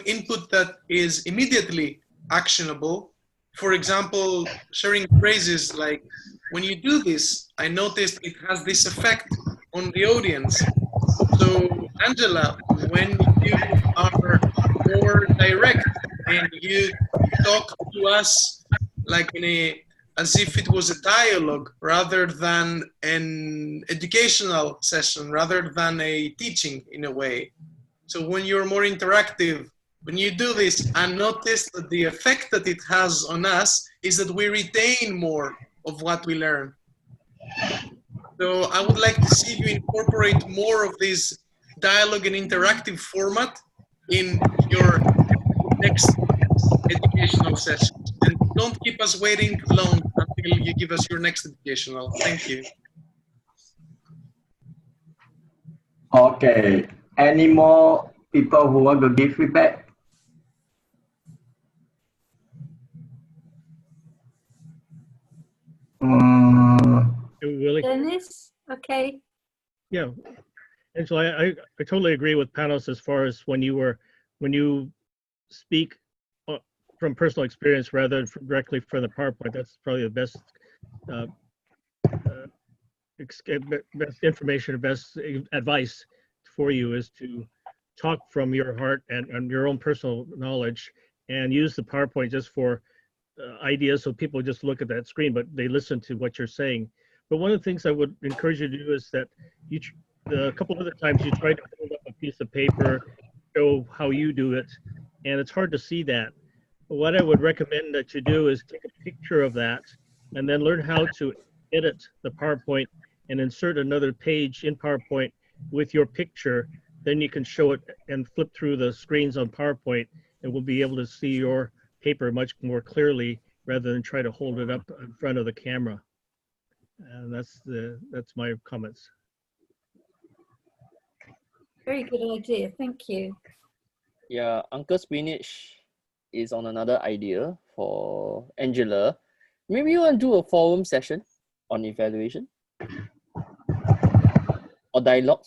input that is immediately actionable. For example, sharing phrases like, when you do this, I noticed it has this effect on the audience. So, Angela, when you are more direct and you talk to us like as if it was a dialogue rather than an educational session, rather than a teaching in a way. So when you're more interactive, when you do this, I notice that the effect that it has on us is that we retain more of what we learn. So I would like to see you incorporate more of this dialogue and interactive format in your next educational session. And don't keep us waiting long until you give us your next educational. Thank you. Okay. Any more people who want to give feedback? Willie? Dennis, okay. Yeah, and so I totally agree with Panos as far as when you speak from personal experience rather than directly from the PowerPoint. That's probably the best best information or best advice for you, is to talk from your heart and your own personal knowledge, and use the PowerPoint just for ideas, so people just look at that screen, but they listen to what you're saying. But one of the things I would encourage you to do is that a couple other times you try to hold up a piece of paper, show how you do it, and it's hard to see that. But what I would recommend that you do is take a picture of that and then learn how to edit the PowerPoint and insert another page in PowerPoint with your picture. Then you can show it and flip through the screens on PowerPoint, and we'll be able to see your paper much more clearly rather than try to hold it up in front of the camera. And that's my comments. Very good idea. Thank you. Yeah, Uncle Spinach is on another idea for Angela. Maybe you want to do a forum session on evaluation or dialogue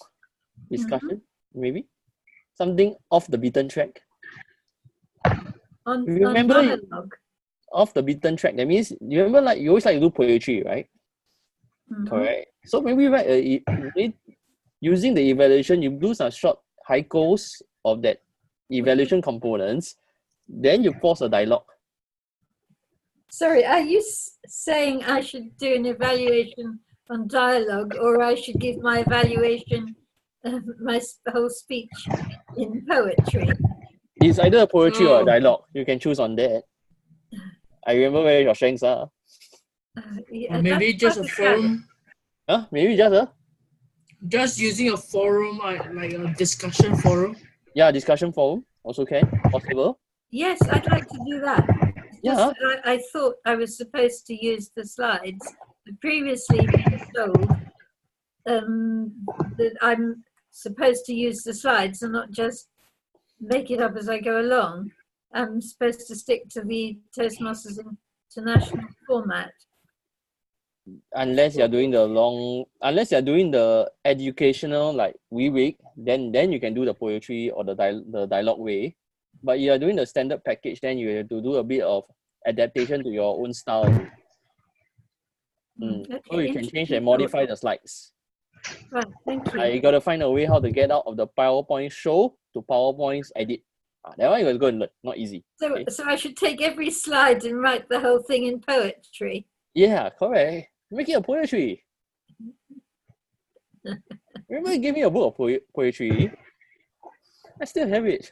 discussion, maybe something off the beaten track. On Remember, dialogue. off the beaten track. That means, you remember, like, you always like to do poetry, right? Correct. So maybe using the evaluation, you do some short haikus of that evaluation components, then you force a dialogue. Sorry, are you saying I should do an evaluation on dialogue, or I should give my evaluation, my whole speech in poetry? It's either a poetry or a dialogue. You can choose on that. I remember where your strengths are. Yeah, Or maybe just a forum. Huh? Maybe just a? Just using a forum, like a discussion forum. Yeah, discussion forum also can, possible. Yes, I'd like to do that. Yeah. Just, I thought I was supposed to use the slides. I've previously been told that I'm supposed to use the slides and not just make it up as I go along. I'm supposed to stick to the Toastmasters International format. Unless you're doing unless you're doing the educational, like week, then you can do the poetry or the dialogue way. But you're doing the standard package, then you have to do a bit of adaptation to your own style. Okay, so you can change and modify the slides. Right, thank you. You got to find a way how to get out of the PowerPoint show to PowerPoint edit. That one you got to go and learn, not easy. So, okay? so I should take every slide and write the whole thing in poetry? Yeah, correct. Make it a poetry. Remember you gave me a book of poetry? I still have it.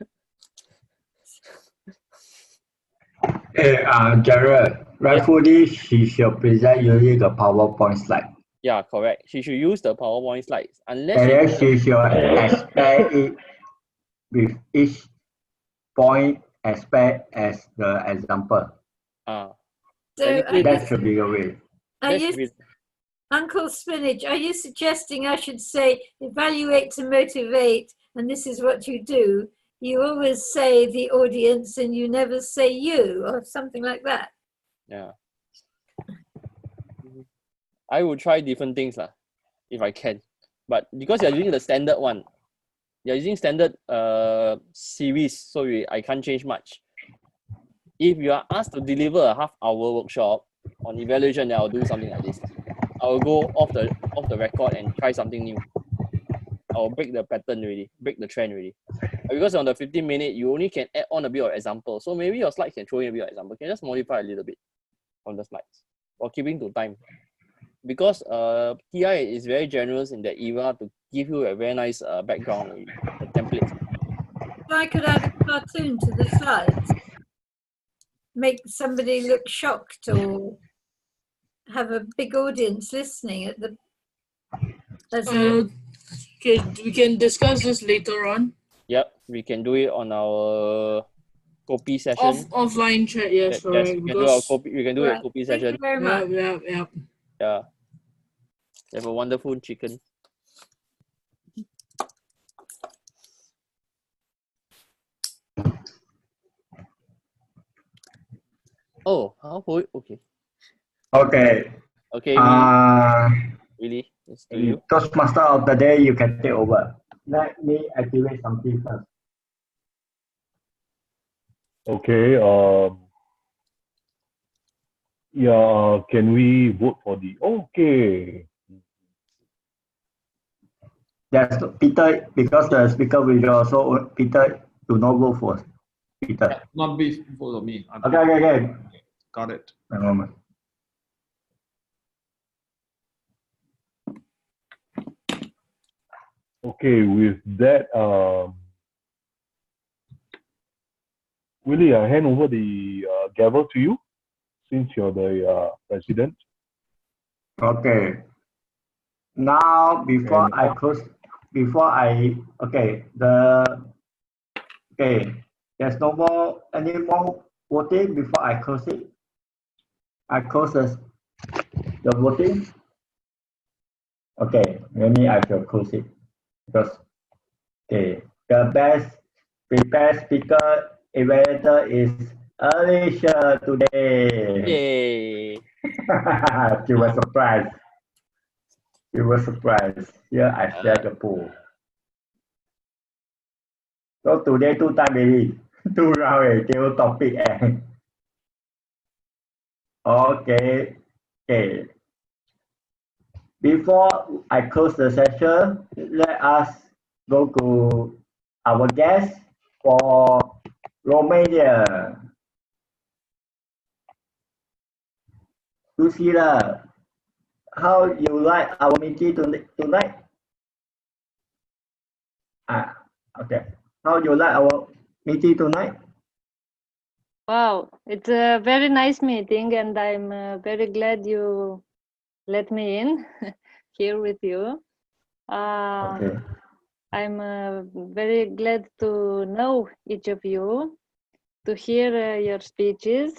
Hey, Jared, rightfully she should present using the PowerPoint slide. Yeah, correct. She should use the PowerPoint slides. Unless and then she should expect it with each point aspect as the example. So that should be the way. Uncle Spinach, are you suggesting I should say evaluate to motivate, and this is what you do? You always say the audience and you never say you, or something like that. Yeah. I will try different things lah, if I can. But because you're using the standard one, you're using standard series, so I can't change much. If you are asked to deliver a half-hour workshop on evaluation, then I'll do something like this. I will go off the record and try something new. I'll break the pattern already, break the trend already. Because on the 15-minute, you only can add on a bit of example. So maybe your slides can throw in a bit of example. You can just modify a little bit on the slides while keeping to time. Because TI is very generous in that era to give you a very nice background, the template. If I could add a cartoon to the slides, make somebody look shocked or have a big audience listening at the. Okay, we can discuss this later on. Yep, we can do it on our copy session. Offline chat, yes, correct. Yes, we can do our copy. We can do a copy session. Thank you very much. Yeah. Yeah. They have a wonderful chicken. Oh, how would okay. Okay. Okay. Really? It's to you. Toastmaster of the day, you can take over. Let me activate something first. Okay. Yeah. Can we vote for the? Okay. Yes, Peter, because the speaker will also Peter do not vote for Peter. Yeah, not be vote for me. Okay. Got it. A moment. Okay. With that, Willie, I hand over the gavel to you, since you're the president. Okay. Now, before I close, there's no more any more voting before I close it. I close the voting. Okay, maybe I shall close it because the best prepared speaker evaluator is Alicia today. Yay! She was surprised. Here I share the pool. So today 2 times maybe 2 rounds still topic. Okay. Before I close the session, let us go to our guest for Romania. Lucilla, how you like our meeting tonight? Okay. How you like our meeting tonight? Wow, it's a very nice meeting, and I'm very glad you let me in here with you. Okay. I'm very glad to know each of you, to hear your speeches,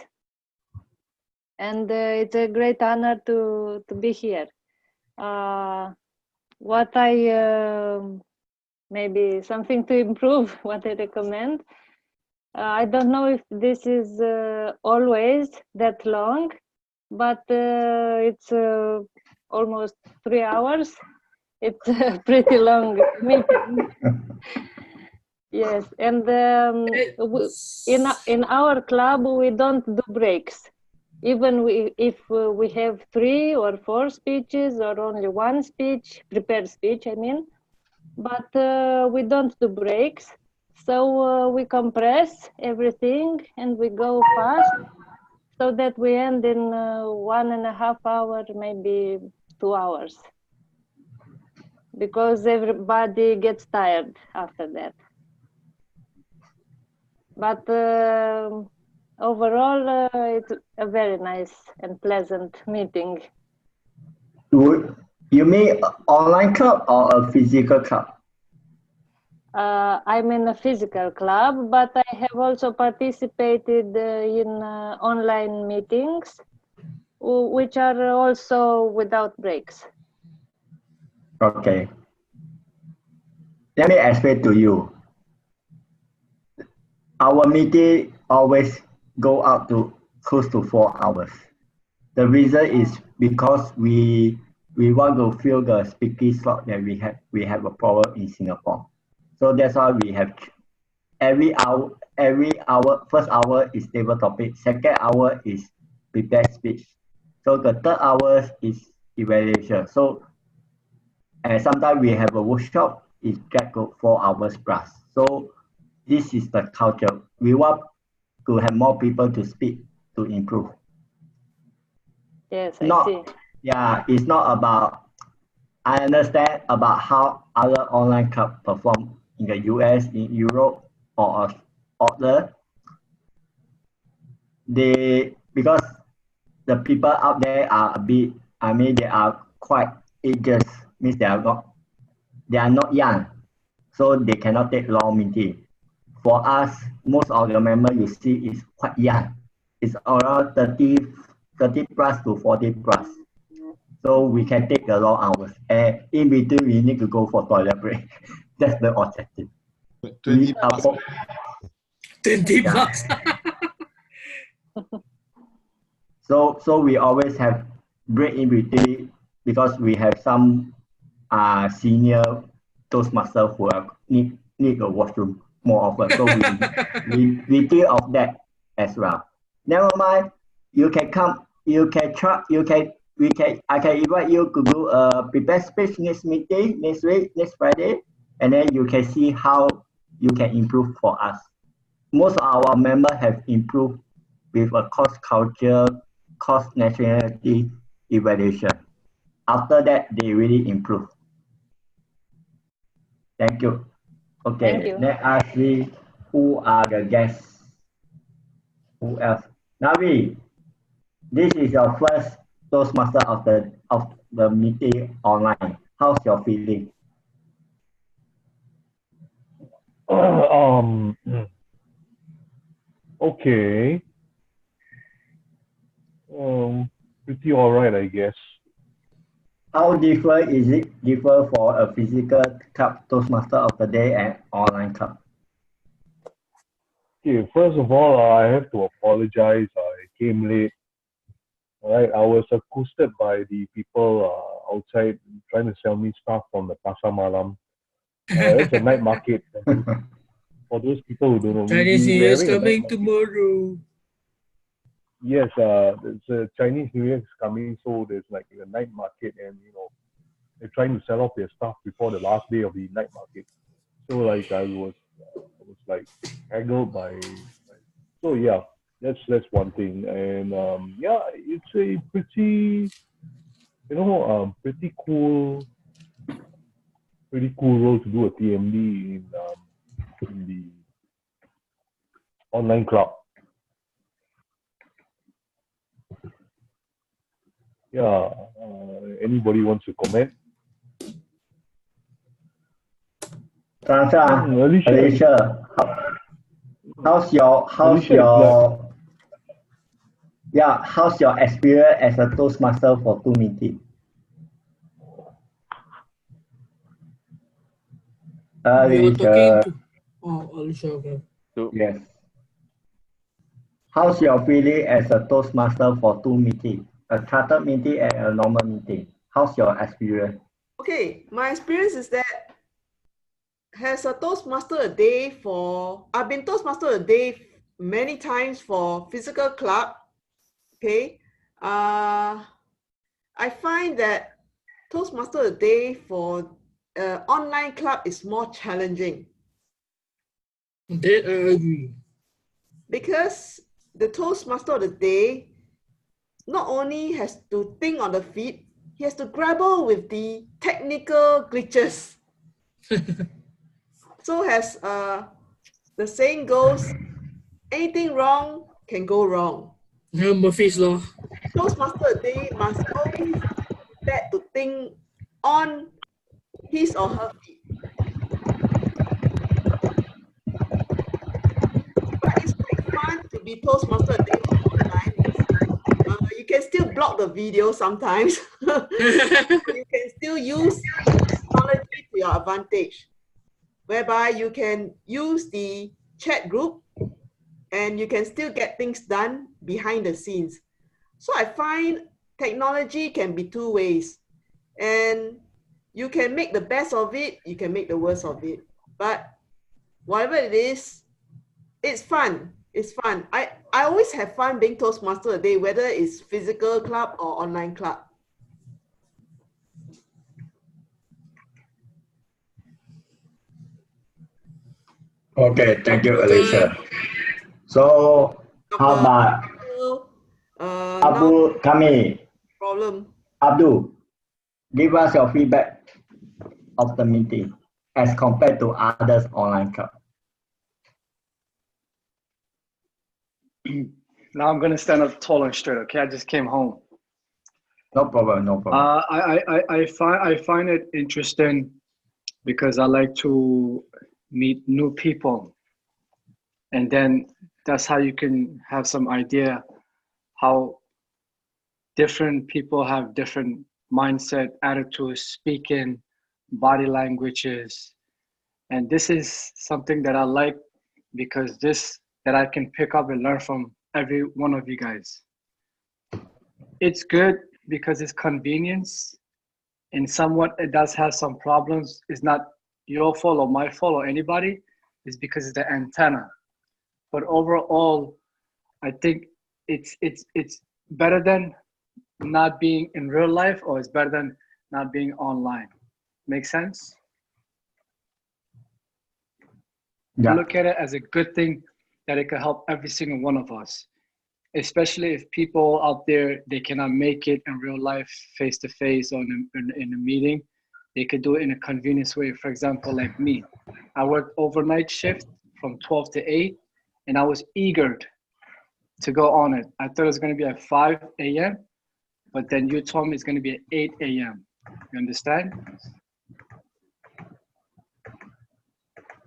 and it's a great honor to be here. What I maybe something to improve, what I recommend. I don't know if this is always that long, but it's almost 3 hours. It's a pretty long meeting. Yes, and in our club we don't do breaks. Even if we have 3 or 4 speeches or only 1 speech, prepared speech, I mean, but we don't do breaks. So we compress everything and we go fast so that we end in 1.5 hours, maybe 2 hours. Because everybody gets tired after that. But overall, it's a very nice and pleasant meeting. You mean online club or a physical club? I'm in a physical club, but I have also participated in online meetings. which are also without breaks. Okay. Let me explain to you. Our meeting always go out to close to 4 hours. The reason is because we want to fill the speaking slot that we have a problem in Singapore. So that's why we have every hour, first hour is table topic, second hour is prepared speech. So the third hour is evaluation. So and sometimes we have a workshop, it get go 4 hours plus. So this is the culture. We want to have more people to speak to improve. Yes, I see. Yeah, it's not about, I understand about how other online clubs perform in the US, in Europe, or other. Because the people out there are a bit, they are quite ages, means they are not young, so they cannot take long meeting. For us, most of the members you see is quite young. It's around 30 plus to 40 plus. So we can take the long hours. And in between, we need to go for toilet break. That's the objective. 20 plus. 20 plus. So we always have break in between because we have some senior Toastmasters who need a washroom more often. So we think of that as well. Never mind, you can come, I can invite you to do a prepared speech next meeting, next week, next Friday, and then you can see how you can improve for us. Most of our members have improved with a course culture, course nationality evaluation. After that, they really improve. Thank you. Okay, Thank you. let us see who are the guests. Who else? Navi, this is your first Toastmaster of the meeting online. How's your feeling? Okay. Pretty alright, I guess. How different is it for a physical club Toastmaster of the day and online club? Okay, first of all, I have to apologize. I came late. Alright, I was accosted by the people outside trying to sell me stuff from the Pasar Malam. It's a night market. For those people who don't know, Chinese New Year is coming tomorrow. Yes, it's a Chinese New Year is coming, so there's like a night market, and they're trying to sell off their stuff before the last day of the night market. So like I was like haggled by. So yeah, that's one thing, and yeah, it's a pretty pretty cool role to do a TMD in the online club. Yeah, anybody wants to comment? Alicia, how's your experience as a Toastmaster for 2 meetings? Alicia. Alicia, okay. Yes. How's your feeling as a Toastmaster for 2 meetings? A chartered meeting and a normal meeting. How's your experience? Okay, my experience is that as a Toastmaster a day I've been Toastmaster a day many times for physical club. Okay, I find that Toastmaster a day for online club is more challenging. That I agree. Because the Toastmaster of the day not only has to think on the feet, he has to grapple with the technical glitches. So as the saying goes, anything wrong can go wrong. Murphy's Law. Toastmaster a day must always dare to think on his or her feet. But it's quite fun to be Toastmaster a day online. You can still block the video sometimes. You can still use technology to your advantage, whereby you can use the chat group and you can still get things done behind the scenes. So I find technology can be two ways, and you can make the best of it, you can make the worst of it. But whatever it is, it's fun. It's fun. I always have fun being Toastmaster a day, whether it's physical club or online club. Okay, thank you, Alicia. So, how about Abu Kami? Problem. Abdul, give us your feedback of the meeting as compared to others online club. Now I'm gonna stand up tall and straight. Okay, I just came home. No problem, no problem. I find it interesting because I like to meet new people, and then that's how you can have some idea how different people have different mindset, attitudes, speaking, body languages, and this is something that I like because that I can pick up and learn from every one of you guys. It's good because it's convenience, and somewhat it does have some problems. It's not your fault or my fault or anybody. It's because it's the antenna. But overall, I think it's better than not being in real life, or it's better than not being online. Make sense? Yeah. Look at it as a good thing that it can help every single one of us, especially if people out there, they cannot make it in real life, face to face, or in a meeting. They could do it in a convenience way. For example, like me, I worked overnight shift from 12 to 8, and I was eager to go on it. I thought it was going to be at 5 a.m., but then you told me it's going to be at 8 a.m. You understand?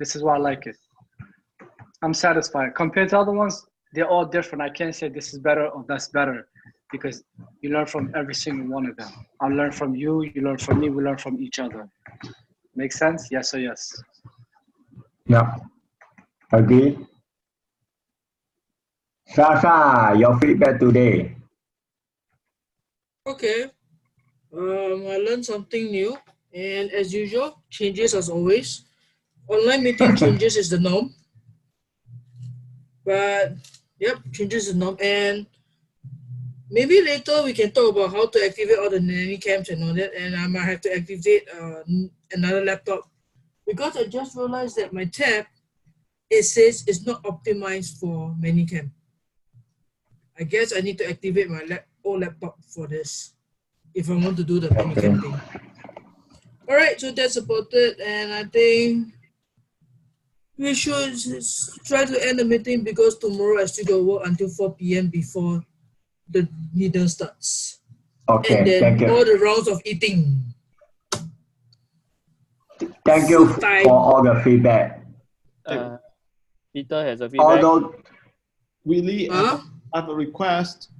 This is why I like it. I'm satisfied. Compared to other ones, they're all different. I can't say this is better or that's better because you learn from every single one of them. I learn from you, you learn from me, we learn from each other. Make sense? Yes or yes? Yeah. Agree. Sasha, your feedback today. Okay. I learned something new, and as usual, changes as always. Online meeting changes is the norm. But yep, changes is the norm. And maybe later we can talk about how to activate all the nanny cams and all that. And I might have to activate another laptop because I just realized that my tab, it says it's not optimized for ManyCam. I guess I need to activate my old laptop for this if I want to do the ManyCam thing. All right, so that's about it, and I think we should try to end the meeting because tomorrow I still got to work until 4 p.m. before the meeting starts. Okay, and then thank you. all the rounds of eating. Thank you Food time. for all the feedback. Peter has a feedback. Although, Willie, I have a request.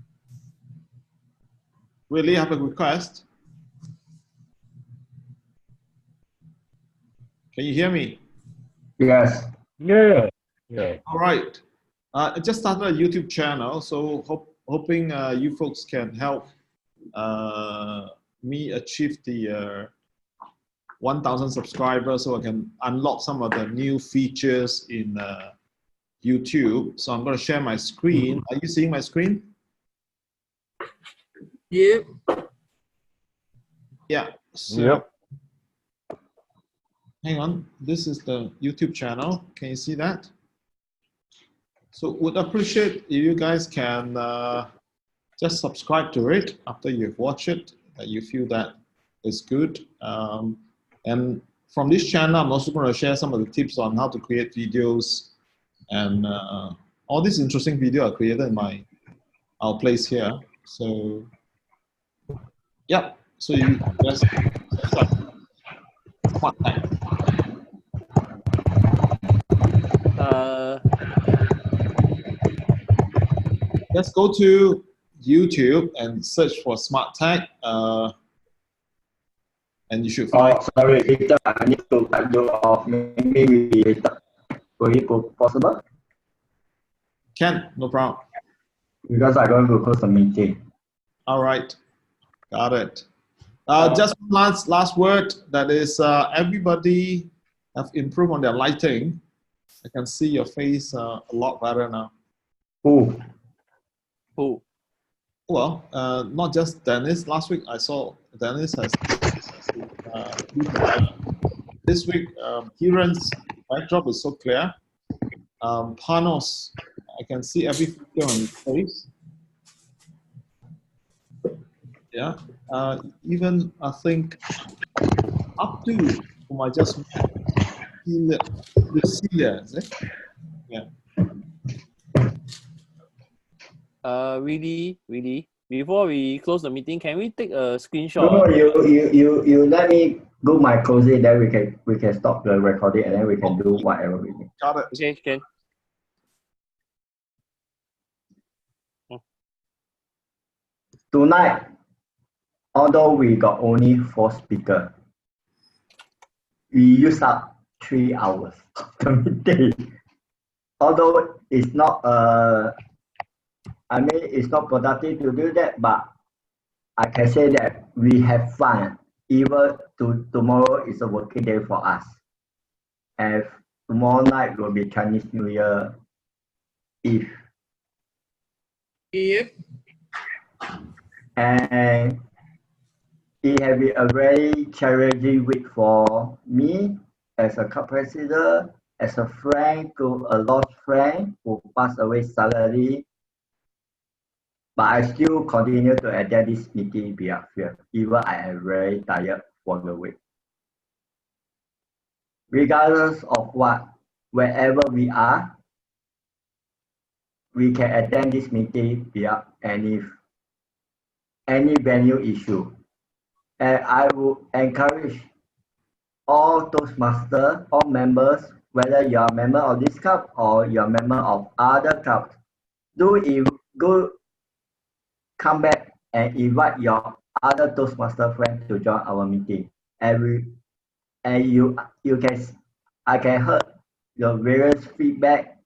Willie, I have a request. Can you hear me? Yes. Yeah. Yeah. All right. I just started a YouTube channel, so hoping you folks can help me achieve the 1,000 subscribers so I can unlock some of the new features in YouTube. So I'm going to share my screen. Are you seeing my screen? Yep. Yeah. So, Yep. hang on. This is the YouTube channel. Can you see that? So would appreciate if you guys can just subscribe to it after you've watched it, that you feel that it's good. And from this channel, I'm also going to share some of the tips on how to create videos and all these interesting videos are created in our place here. So yeah, so you just smart time. Let's go to YouTube and search for Smart Tech, and you should find. Oh, sorry, Peter, I need to cut you off. Maybe we later. Will it be possible? Can, no problem. Because I'm going to close the meeting. All right, got it. Just one last word. That is, everybody have improved on their lighting. I can see your face a lot better now. Who? Who? Well, not just Dennis. Last week I saw Dennis has. This week, Kieran's backdrop is so clear. Panos, I can see every figure on his face. Yeah. Even I think up to whom I just met, Lucia, is it? Yeah. Really, before we close the meeting, can we take a screenshot? No, you let me do my closing, then we can stop the recording and then we can do whatever we need. Got it. Okay, can. Tonight, although we got only 4 speakers, we used up 3 hours of the meeting. Although it's not it's not productive to do that, but I can say that we have fun. Even tomorrow is a working day for us. And tomorrow night will be Chinese New Year Eve. Yep. And it has been a very challenging week for me as a club president, as a friend to a lost friend who passed away suddenly. But I still continue to attend this meeting via fear, even I am very tired for the week. Regardless of what, wherever we are, we can attend this meeting via any venue issue. And I would encourage all Toastmasters, all members, whether you are a member of this club or you are a member of other clubs, come back and invite your other Toastmaster friends to join our meeting. I can hear your various feedback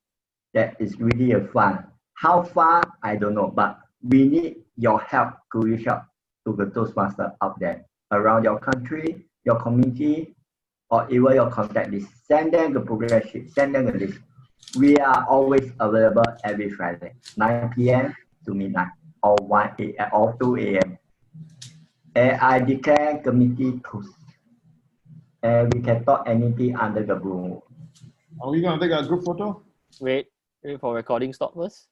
that is really fun. How far, I don't know, but we need your help to reach out to the Toastmaster out there around your country, your community, or even your contact list. Send them the progress sheet, send them the list. We are always available every Friday, 9 p.m. to midnight, or 1 a.m. or 2 a.m. And I declare committee closed. And we can talk anything under the blue. Are we going to take a group photo? Wait for recording stop first.